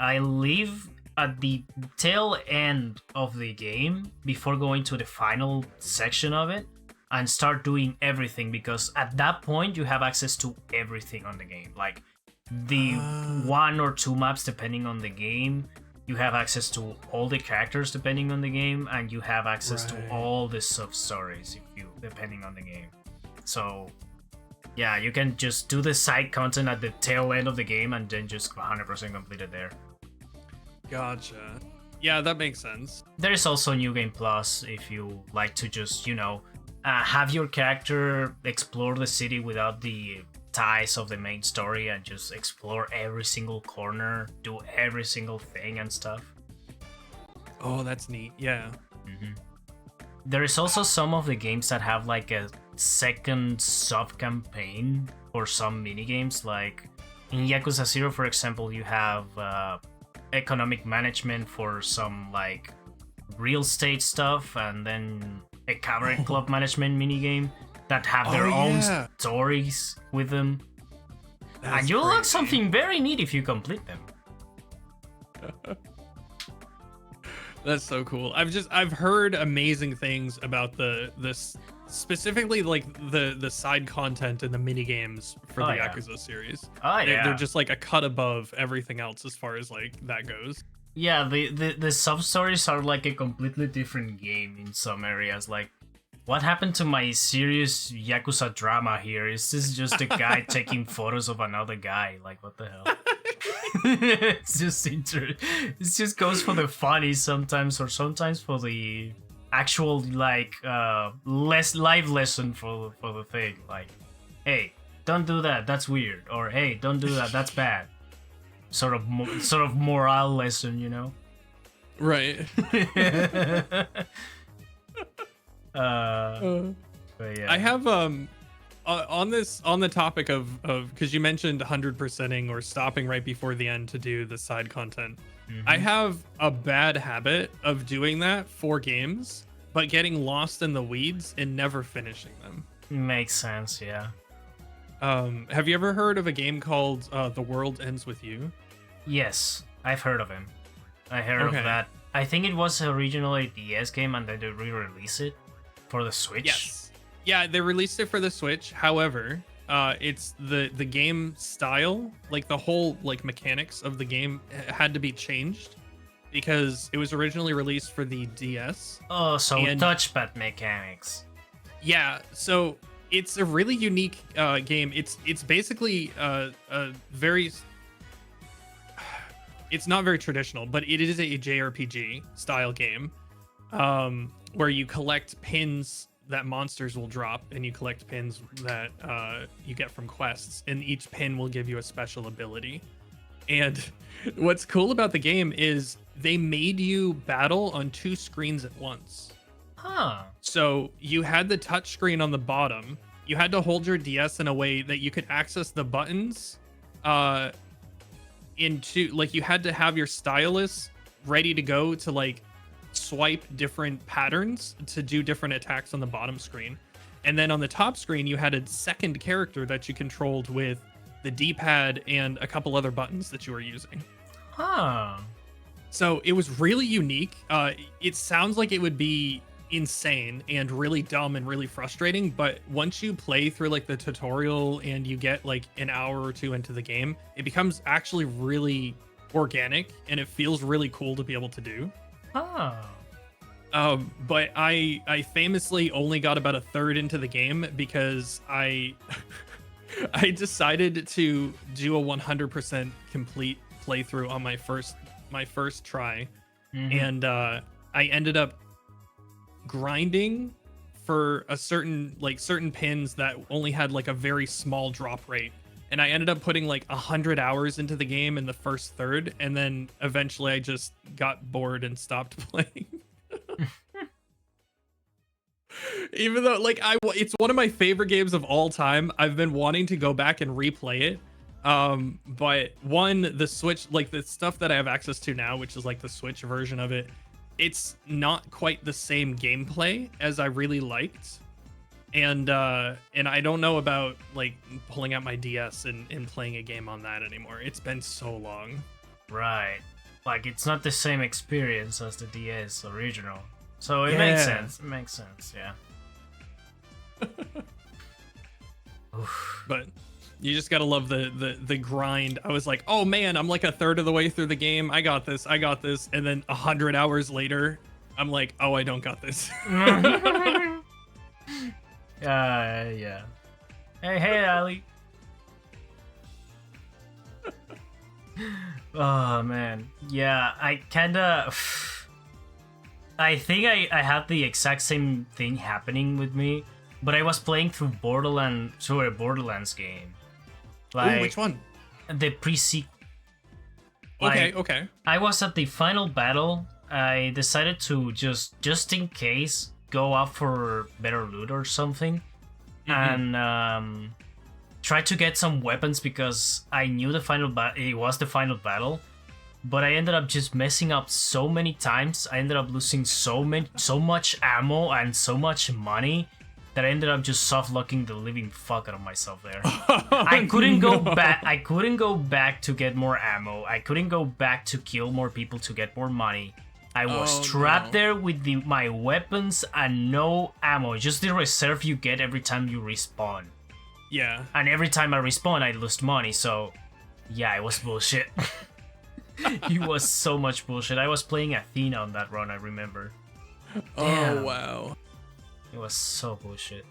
Speaker 1: I leave at the tail end of the game before going to the final section of it and start doing everything, because at that point you have access to everything on the game. Like the 1 or 2 maps depending on the game, you have access to all the characters depending on the game, and you have access to all the sub stories depending on the game. So yeah, you can just do the side content at the tail end of the game and then just 100% complete it there.
Speaker 2: Gotcha. Yeah, that makes sense.
Speaker 1: There is also New Game Plus if you like to just, have your character explore the city without the ties of the main story and just explore every single corner, do every single thing and stuff.
Speaker 2: Oh, that's neat. Yeah.
Speaker 1: There is also some of the games that have like a second sub-campaign for some minigames. Like in Yakuza 0, for example, you have economic management for some like real estate stuff, and then a cabaret club management minigame that have their own stories with them. And you'll learn something very neat if you complete them.
Speaker 2: That's so cool. I've heard amazing things about this specifically like the side content and the mini games for the Yakuza series. They're just like a cut above everything else as far as like that goes.
Speaker 1: Yeah, the sub stories are like a completely different game in some areas. Like, what happened to my serious Yakuza drama here? Is this just a guy taking photos of another guy? Like, what the hell? It's just it just goes for the funny sometimes, or sometimes for the actual like less live lesson for the thing. Like, hey, don't do that, that's weird, or hey, don't do that, that's bad. Sort of morale lesson, you know?
Speaker 2: Right.
Speaker 1: But yeah.
Speaker 2: I have on the topic of because you mentioned 100%ing or stopping right before the end to do the side content. I have a bad habit of doing that for games, but getting lost in the weeds and never finishing them.
Speaker 1: Makes sense, yeah.
Speaker 2: Have you ever heard of a game called The World Ends With You?
Speaker 1: Yes, I've heard of him. I heard of that. I think it was originally a DS game and then they re-released it for the Switch.
Speaker 2: Yes. Yeah, they released it for the Switch. However, it's the game style, like the whole like mechanics of the game had to be changed because it was originally released for the DS.
Speaker 1: Oh, so touchpad mechanics.
Speaker 2: Yeah, so it's a really unique game. It's basically a very it's not very traditional, but it is a JRPG style game where you collect pins that monsters will drop, and you collect pins that you get from quests, and each pin will give you a special ability. And what's cool about the game is they made you battle on 2 screens at once.
Speaker 1: Huh.
Speaker 2: So you had the touch screen on the bottom. You had to hold your DS in a way that you could access the buttons into, like, you had to have your stylus ready to go to like swipe different patterns to do different attacks on the bottom screen. And then on the top screen, you had a second character that you controlled with the D-pad and a couple other buttons that you were using.
Speaker 1: Huh.
Speaker 2: So it was really unique. It sounds like it would be insane and really dumb and really frustrating, but once you play through like the tutorial and you get like an hour or 2 into the game, it becomes actually really organic and it feels really cool to be able to do.
Speaker 1: Oh.
Speaker 2: But I famously only got about a third into the game because I decided to do a 100% complete playthrough on my first try, and I ended up grinding for a certain pins that only had like a very small drop rate, and I ended up putting like 100 hours into the game in the first third, and then eventually I just got bored and stopped playing. Even though like it's one of my favorite games of all time. I've been wanting to go back and replay it. But one, the Switch, like the stuff that I have access to now, which is like the Switch version of it, it's not quite the same gameplay as I really liked. And I don't know about like pulling out my DS and playing a game on that anymore. It's been so long.
Speaker 1: Right. Like it's not the same experience as the DS original. So it makes sense. It makes sense, yeah.
Speaker 2: But you just gotta love the grind. I was like, oh man, I'm like a third of the way through the game. I got this. And then 100 hours later, I'm like, oh, I don't got this.
Speaker 1: Yeah. Hey, Ali. Oh man, yeah. I think I had the exact same thing happening with me, but I was playing through a Borderlands game.
Speaker 2: Like, ooh, which one?
Speaker 1: The pre-sequel.
Speaker 2: Okay.
Speaker 1: I was at the final battle. I decided to just in case go out for better loot or something, and try to get some weapons because I knew it was the final battle. But I ended up just messing up so many times. I ended up losing so much ammo and so much money that I ended up just soft-locking the living fuck out of myself there. I couldn't go back. I couldn't go back to get more ammo. I couldn't go back to kill more people to get more money. I was trapped there with my weapons and no ammo. Just the reserve you get every time you respawn.
Speaker 2: Yeah.
Speaker 1: And every time I respawn, I lost money. So, yeah, it was bullshit. It was so much bullshit. I was playing Athena on that run, I remember. Damn.
Speaker 2: Oh, wow.
Speaker 1: It was so bullshit.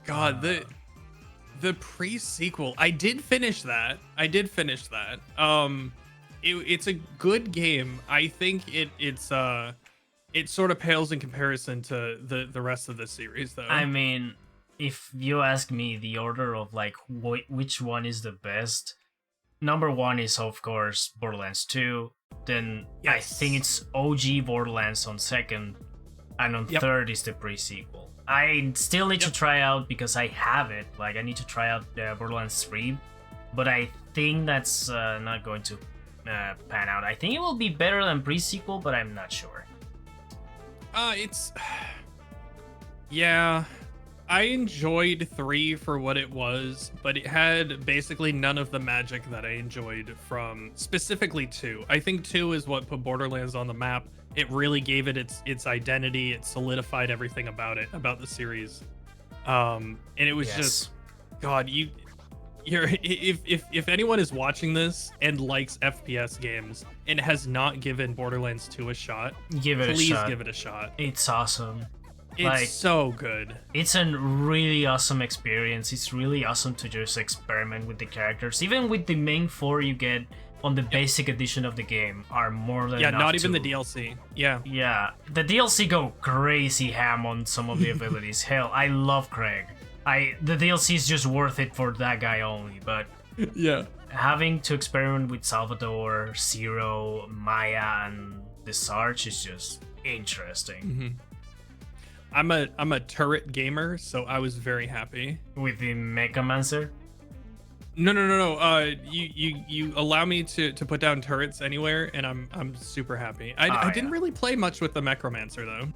Speaker 2: God, the pre-sequel, I did finish that. It's a good game. I think it sort of pales in comparison to the rest of the series, though.
Speaker 1: I mean, if you ask me the order of like which one is the best, number one is of course Borderlands 2. Then yes. I think it's OG Borderlands on second, and on third is the pre-sequel. I still need to try out because I have it. Like I need to try out Borderlands 3, but I think that's not going to pan out. I think it will be better than pre-sequel, but I'm not sure.
Speaker 2: Yeah. I enjoyed 3 for what it was, but it had basically none of the magic that I enjoyed from specifically 2. I think 2 is what put Borderlands on the map. It really gave it its identity. It solidified everything about the series. And it was just, God, if anyone is watching this and likes FPS games and has not given Borderlands 2 a shot, please give it a shot.
Speaker 1: It's awesome.
Speaker 2: It's so good.
Speaker 1: It's a really awesome experience. It's really awesome to just experiment with the characters. Even with the main 4 you get on the basic edition of the game are more than enough.
Speaker 2: Not even the DLC.
Speaker 1: Yeah, the DLC go crazy ham on some of the abilities. Hell, I love Craig. The DLC is just worth it for that guy only, but
Speaker 2: yeah,
Speaker 1: having to experiment with Salvador, Zero, Maya, and the Sarge is just interesting.
Speaker 2: I'm a turret gamer, so I was very happy
Speaker 1: with the Mechamancer.
Speaker 2: No. You allow me to put down turrets anywhere, and I'm super happy. I didn't really play much with the Necromancer though.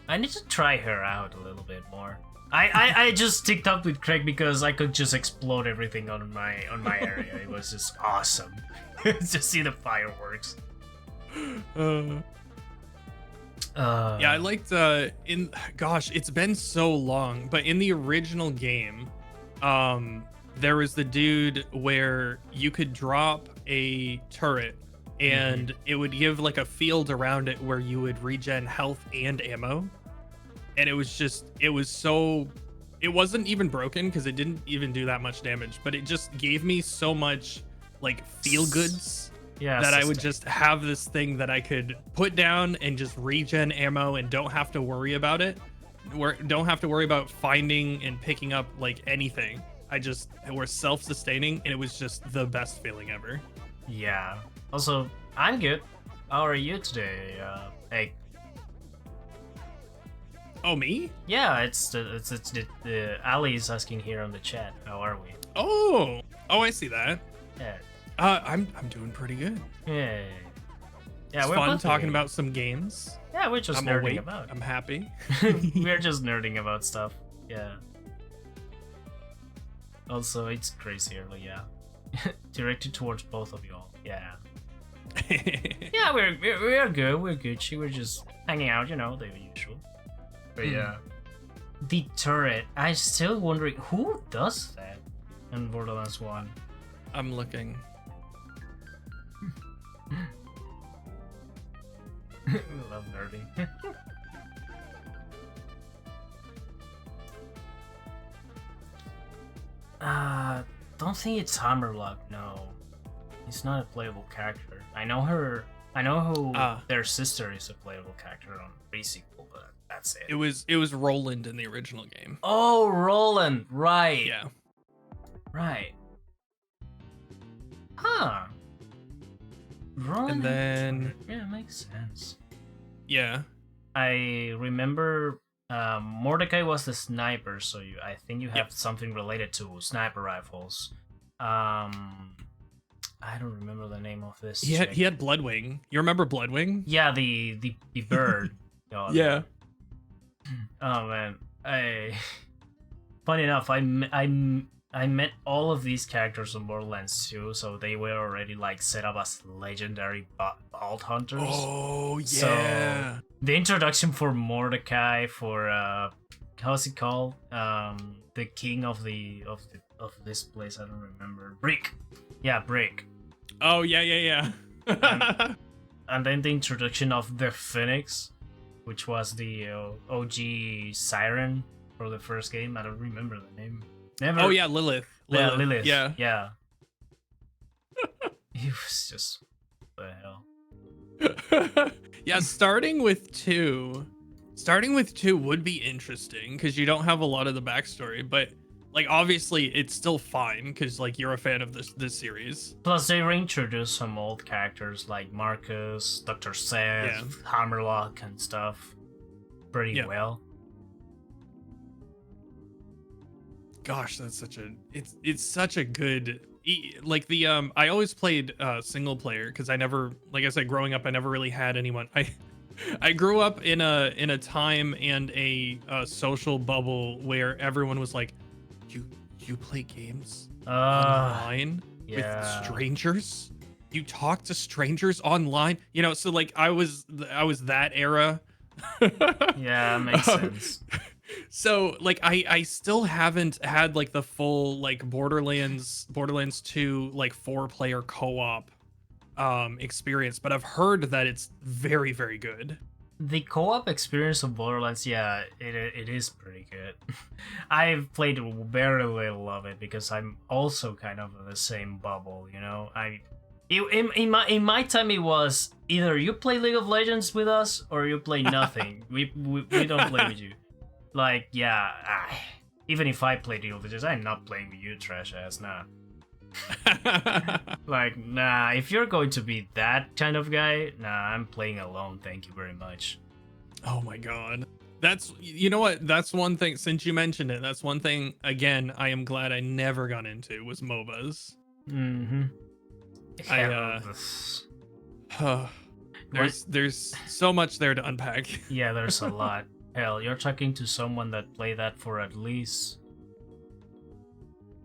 Speaker 1: I need to try her out a little bit more. I just sticked up with Craig because I could just explode everything on my area. It was just awesome. Just see the fireworks.
Speaker 2: Yeah, I liked it's been so long, but in the original game, there was the dude where you could drop a turret and it would give like a field around it where you would regen health and ammo. And it wasn't even broken because it didn't even do that much damage, but it just gave me so much like feel goods
Speaker 1: Yeah,
Speaker 2: that I would
Speaker 1: sustain.
Speaker 2: just have this thing that I could put down and just regen ammo and don't have to worry about it. Don't have to worry about finding and picking up like anything. We're self-sustaining, and it was just the best feeling ever.
Speaker 1: Yeah. Also, I'm good. How are you today? Hey.
Speaker 2: Oh, me?
Speaker 1: Yeah, it's the Ali is asking here on the chat. How are we?
Speaker 2: Oh, I see that.
Speaker 1: Yeah.
Speaker 2: I'm doing pretty good.
Speaker 1: Yeah. Yeah,
Speaker 2: It's
Speaker 1: we're
Speaker 2: fun
Speaker 1: both
Speaker 2: talking
Speaker 1: doing-
Speaker 2: about some games.
Speaker 1: Yeah, we're just
Speaker 2: I'm
Speaker 1: nerding
Speaker 2: awake.
Speaker 1: about.
Speaker 2: I'm happy.
Speaker 1: We're just nerding about stuff. Yeah. Also, it's crazy early, yeah. Directed towards both of y'all. Yeah. Yeah, we're good. We're Gucci. We're just hanging out, you know, the usual. But yeah. The turret. I'm still wondering who does that in Borderlands 1.
Speaker 2: I'm looking.
Speaker 1: Love nerding. Don't think it's Hammerlock, no. He's not a playable character. I know her. I know who their sister is a playable character on pre-sequel, but that's it.
Speaker 2: It was Roland in the original game.
Speaker 1: Oh, Roland, right.
Speaker 2: Yeah.
Speaker 1: Right. Huh. Roland.
Speaker 2: And then
Speaker 1: yeah, it makes sense.
Speaker 2: yeah.
Speaker 1: I remember Mordecai was the sniper, so I think you have something related to sniper rifles. I don't remember the name of this.
Speaker 2: He had Bloodwing. You remember Bloodwing?
Speaker 1: Yeah, the bird. Oh,
Speaker 2: Yeah.
Speaker 1: Oh man, funny enough, I met all of these characters on Borderlands 2, so they were already like set up as legendary vault hunters.
Speaker 2: Oh yeah.
Speaker 1: So the introduction for Mordecai, for how's it called? The king of this place, I don't remember. Brick. Yeah, Brick.
Speaker 2: Oh yeah.
Speaker 1: And then the introduction of the Phoenix, which was the OG Siren for the first game. I don't remember the name. Never.
Speaker 2: Oh yeah, Lilith.
Speaker 1: Yeah, Lilith.
Speaker 2: Yeah.
Speaker 1: Yeah. It was just what the hell.
Speaker 2: Yeah, starting with two would be interesting because you don't have a lot of the backstory, but like obviously it's still fine because like you're a fan of this series.
Speaker 1: Plus, they reintroduced some old characters like Marcus, Dr. Seth, Hammerlock, and stuff pretty well.
Speaker 2: Gosh, that's it's such a good like the I always played single player because I never, like I said, growing up I never really had anyone. I grew up in a time and a social bubble where everyone was like, you play games online with strangers? You talk to strangers online? You know, so like I was that era.
Speaker 1: Yeah, makes sense.
Speaker 2: So like I still haven't had like the full like Borderlands 2 like 4-player co-op experience, but I've heard that it's very, very good.
Speaker 1: The co-op experience of Borderlands, yeah, it is pretty good. I've played very little of it because I'm also kind of in the same bubble, you know. In my time, it was either you play League of Legends with us or you play nothing. we don't play with you. Like, yeah, even if I play League of Legends, I'm not playing with you, trash ass. Nah. Like, nah, if you're going to be that kind of guy, nah, I'm playing alone, thank you very much.
Speaker 2: Oh my god. That's, you know what, that's one thing, since you mentioned it, that's one thing, again, I am glad I never got into, was MOBAs. There's so much there to unpack.
Speaker 1: Yeah, there's a lot. Hell, you're talking to someone that played that for at least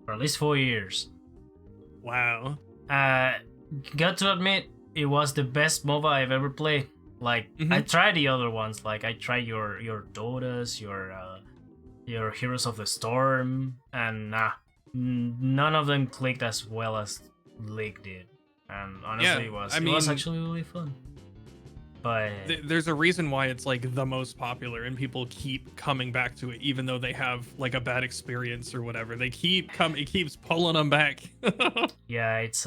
Speaker 1: 4 years.
Speaker 2: Wow.
Speaker 1: Got to admit, it was the best MOBA I've ever played. Like, I tried the other ones. Like, I tried your Dotas, your Heroes of the Storm, and none of them clicked as well as League did. And honestly, it was actually really fun. But
Speaker 2: there's a reason why it's like the most popular and people keep coming back to it even though they have like a bad experience or whatever. It keeps pulling them back.
Speaker 1: yeah, it's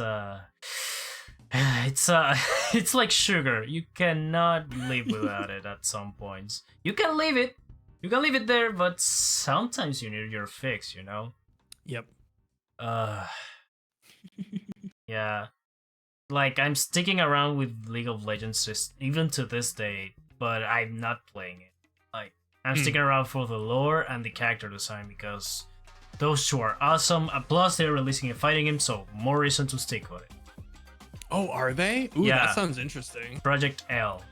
Speaker 1: it's like sugar. You cannot live without it at some points. You can leave it. You can leave it there, but sometimes you need your fix, you know?
Speaker 2: Yep.
Speaker 1: Uh yeah. Like I'm sticking around with League of Legends just even to this day, but I'm not playing it. Like I'm sticking around for the lore and the character design because those two are awesome. Plus they're releasing a fighting game, so more reason to stick with it.
Speaker 2: Oh, are they? Ooh,
Speaker 1: Yeah.
Speaker 2: that sounds interesting.
Speaker 1: Project L.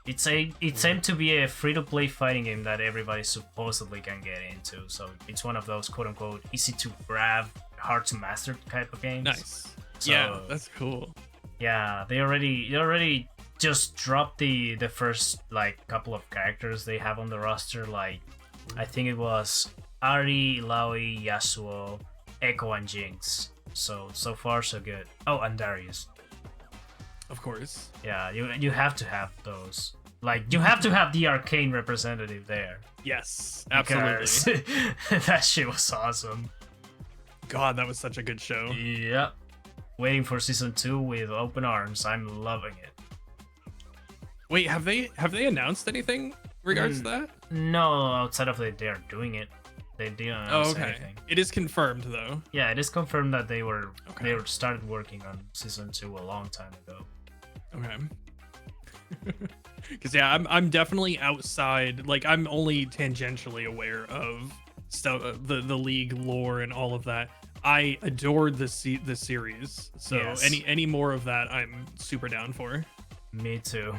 Speaker 1: It's aimed to be a free-to-play fighting game that everybody supposedly can get into. So it's one of those quote-unquote easy to grab, hard to master type of games.
Speaker 2: Nice.
Speaker 1: So,
Speaker 2: Yeah, that's cool.
Speaker 1: Yeah, they already just dropped the first like couple of characters they have on the roster. Like I think it was Ari, Laoi, Yasuo, Echo, and Jinx. So far so good. Oh, and Darius.
Speaker 2: Of course.
Speaker 1: Yeah, you have to have those. Like you have to have the arcane representative there.
Speaker 2: Yes, absolutely.
Speaker 1: Because that shit was awesome.
Speaker 2: God, that was such a good show.
Speaker 1: Yep. Waiting for season 2 with open arms. I'm loving it.
Speaker 2: Wait, have they announced anything regards to that?
Speaker 1: No, outside of they're doing it. They didn't announce anything.
Speaker 2: It is confirmed though.
Speaker 1: Yeah, it is confirmed that they started working on season 2 a long time ago.
Speaker 2: Okay. Because yeah, I'm definitely outside. Like I'm only tangentially aware of stuff, the league lore and all of that. I adored the series, so
Speaker 1: Yes.
Speaker 2: any more of that, I'm super down for.
Speaker 1: Me too.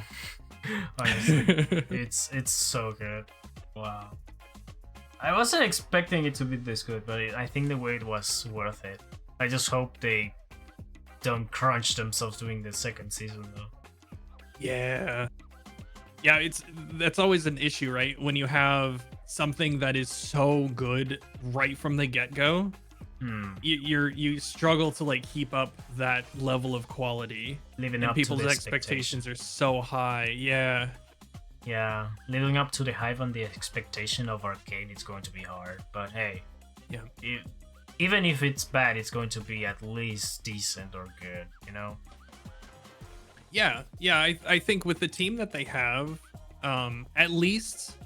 Speaker 1: Honestly, it's so good. Wow. I wasn't expecting it to be this good, but I think the wait was worth it. I just hope they don't crunch themselves doing the second season though.
Speaker 2: Yeah. Yeah, that's always an issue, right? When you have something that is so good right from the get-go, you struggle to like keep up that level of quality.
Speaker 1: Living
Speaker 2: and
Speaker 1: up
Speaker 2: people's
Speaker 1: to the
Speaker 2: expectations are so high. Yeah.
Speaker 1: Yeah, living up to the hype and the expectation of Arcane, it's going to be hard. But hey,
Speaker 2: yeah,
Speaker 1: even if it's bad, it's going to be at least decent or good, you know?
Speaker 2: Yeah. I think with the team that they have, at least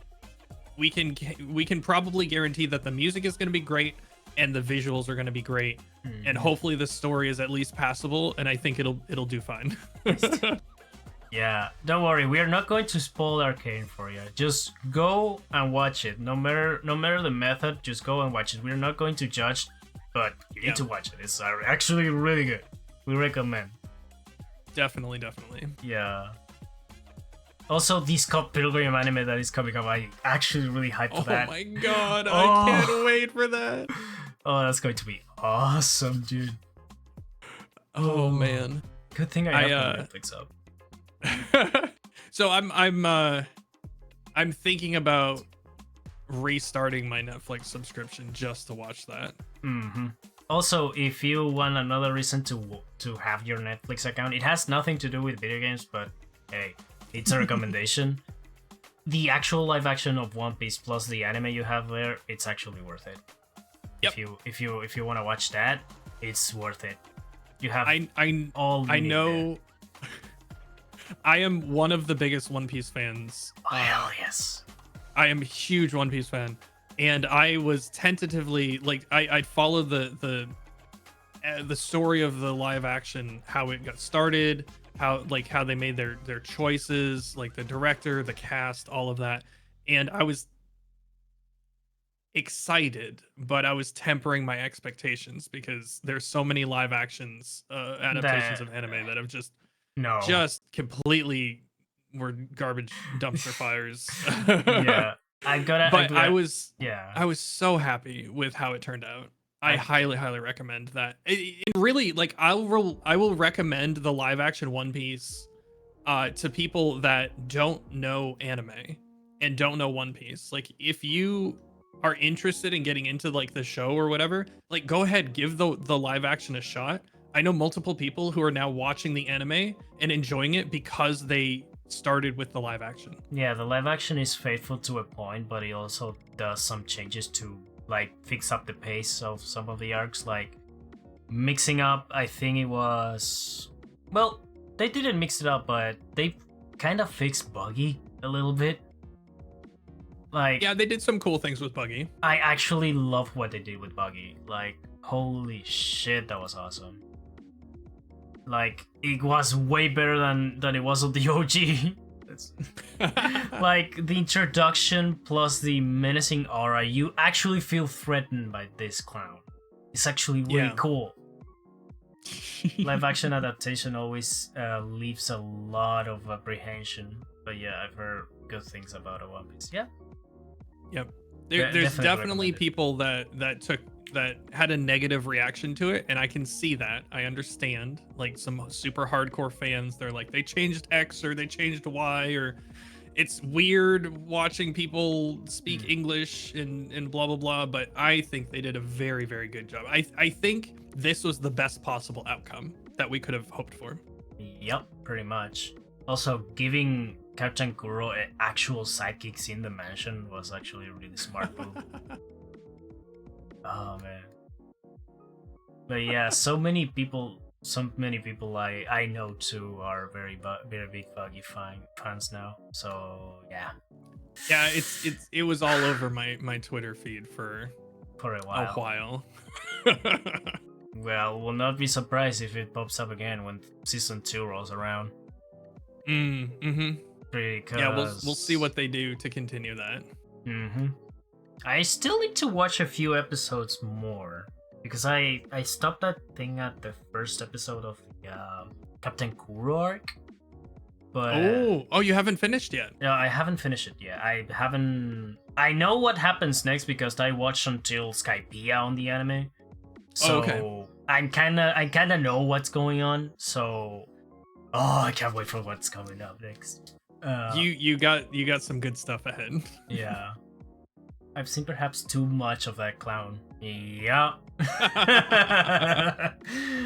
Speaker 2: we can probably guarantee that the music is going to be great and the visuals are going to be great, and hopefully the story is at least passable. And I think it'll do fine.
Speaker 1: Yeah, don't worry. We are not going to spoil Arcane for you. Just go and watch it. No matter the method, just go and watch it. We're not going to judge, but you need to watch it. It's actually really good. We recommend.
Speaker 2: Definitely.
Speaker 1: Yeah. Also, the Scott Pilgrim anime that is coming up, I actually really hyped for that.
Speaker 2: Oh my god, I can't wait for that.
Speaker 1: Oh, that's going to be awesome, dude.
Speaker 2: Oh man.
Speaker 1: Good thing I have Netflix up.
Speaker 2: So I'm thinking about restarting my Netflix subscription just to watch that.
Speaker 1: Also, if you want another reason to have your Netflix account, it has nothing to do with video games, but hey, it's a recommendation. The actual live action of One Piece plus the anime you have there, it's actually worth it.
Speaker 2: Yep.
Speaker 1: If you want to watch that, it's worth it. You have
Speaker 2: I know. I am one of the biggest One Piece fans.
Speaker 1: Oh, hell yes.
Speaker 2: I am a huge One Piece fan, and I was tentatively like I'd follow the story of the live action, how it got started, how they made their choices, like the director, the cast, all of that, and I was excited, but I was tempering my expectations because there's so many live actions adaptations of anime that have just completely were garbage dumpster fires.
Speaker 1: Yeah,
Speaker 2: I was so happy with how it turned out. I highly recommend that. It really, like, I will recommend the live action One Piece to people that don't know anime and don't know One Piece. Like, if you are interested in getting into like the show or whatever, like, go ahead, give the live action a shot. I know multiple people who are now watching the anime and enjoying it because they started with the live action.
Speaker 1: Yeah, the live action is faithful to a point, but it also does some changes to like fix up the pace of some of the arcs, like mixing up, I think it was, well, they didn't mix it up, but they kind of fixed Buggy a little bit. Like,
Speaker 2: Yeah, they did some cool things with Buggy.
Speaker 1: I actually love what they did with Buggy. Like, holy shit, that was awesome. Like, it was way better than it was on the OG. Like, the introduction plus the menacing aura, you actually feel threatened by this clown. It's actually really cool. Live action adaptation always leaves a lot of apprehension. But yeah, I've heard good things about One Piece. Yeah.
Speaker 2: Yep. There's definitely people that had a negative reaction to it, and I can see that. I understand. Like some super hardcore fans, they're like, they changed X or they changed Y, or it's weird watching people speak English and blah blah blah. But I think they did a very, very good job. I think this was the best possible outcome that we could have hoped for.
Speaker 1: Yep, pretty much. Also, giving Captain Kuro actual sidekicks in the mansion was actually a really smart move. Oh man. But yeah, so many people I know too are very big Buggy fans now. So yeah.
Speaker 2: Yeah, it was all over my Twitter feed for
Speaker 1: a while. Well, will not be surprised if it pops up again when season 2 rolls around.
Speaker 2: Mm-hmm.
Speaker 1: Because...
Speaker 2: yeah, we'll see what they do to continue that.
Speaker 1: Mm-hmm. I still need to watch a few episodes more because I stopped that thing at the first episode of the Captain Kuro arc. But
Speaker 2: you haven't finished yet?
Speaker 1: No, I haven't finished it yet. I know what happens next because I watched until Skypiea on the anime. So I kinda know what's going on. So I can't wait for what's coming up next.
Speaker 2: You got some good stuff ahead.
Speaker 1: Yeah. I've seen perhaps too much of that clown. Yeah.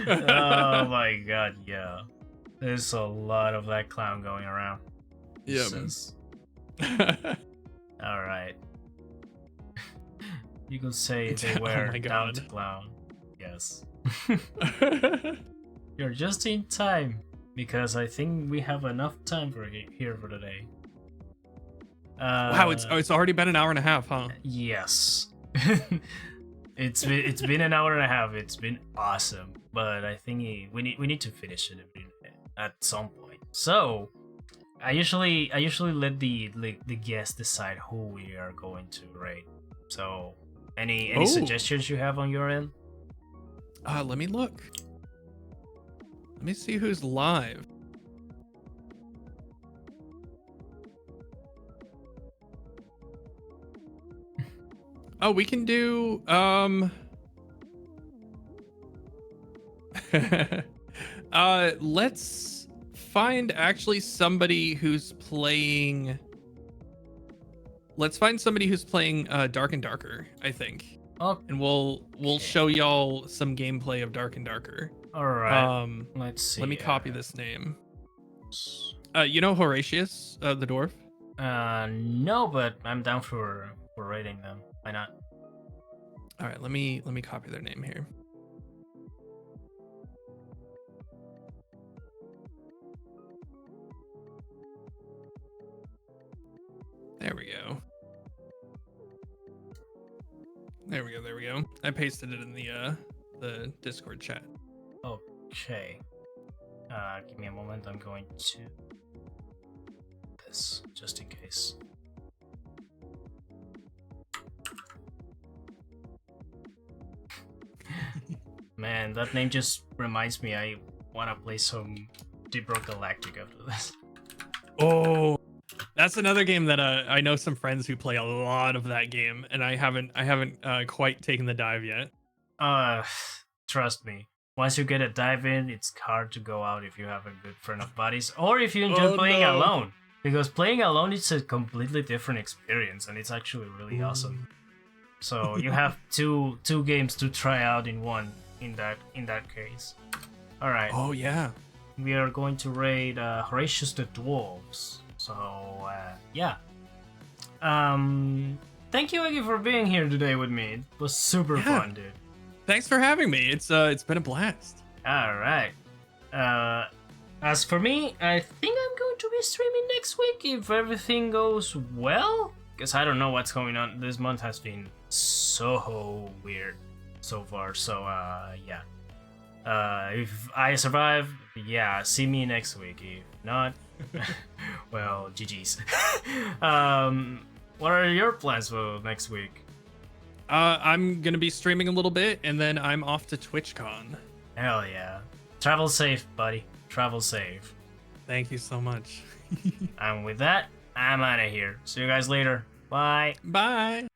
Speaker 1: Oh my god, yeah. There's a lot of that clown going around.
Speaker 2: Yeah.
Speaker 1: Alright. You could say they were down to clown. Yes. You're just in time, because I think we have enough time here for today.
Speaker 2: Wow, it's already been an hour and a half, huh?
Speaker 1: Yes. It's been an hour and a half. It's been awesome, but I think we need to finish it at some point. So I usually let the guests decide who we are going to rate. So any suggestions you have on your end?
Speaker 2: Let me look. Let me see who's live. Oh, we can do let's find actually somebody who's playing. Let's find somebody who's playing Dark and Darker, I think.
Speaker 1: Oh,
Speaker 2: and we'll show y'all some gameplay of Dark and Darker.
Speaker 1: All right. Let's see.
Speaker 2: Let me copy this name. You know Horatius, the dwarf?
Speaker 1: No, but I'm down for rating them. Why not?
Speaker 2: All right, let me copy their name here. There we go. There we go. I pasted it in the Discord chat.
Speaker 1: Okay. Give me a moment. I'm going to this just in case. Man, that name just reminds me I want to play some Deep Rock Galactic after this.
Speaker 2: Oh, that's another game that I know some friends who play a lot of that game, and I haven't quite taken the dive yet.
Speaker 1: Trust me. Once you get a dive in, it's hard to go out if you have a good friend of buddies, or if you enjoy playing alone. Because playing alone is a completely different experience, and it's actually really awesome. So you have two games to try out in one. In that case. All right.
Speaker 2: Oh yeah.
Speaker 1: We are going to raid Horatius the Dwarves. So yeah. Thank you, Eggy, for being here today with me. It was super fun, dude.
Speaker 2: Thanks for having me. It's been a blast.
Speaker 1: All right. As for me, I think I'm going to be streaming next week if everything goes well. Because I don't know what's going on. This month has been so weird so far. So, yeah. If I survive, yeah, see me next week. If not, well, GG's. What are your plans for next week?
Speaker 2: I'm gonna be streaming a little bit, and then I'm off to TwitchCon.
Speaker 1: Hell yeah. Travel safe, buddy. Travel safe.
Speaker 2: Thank you so much.
Speaker 1: And with that, I'm out of here. See you guys later. Bye.
Speaker 2: Bye.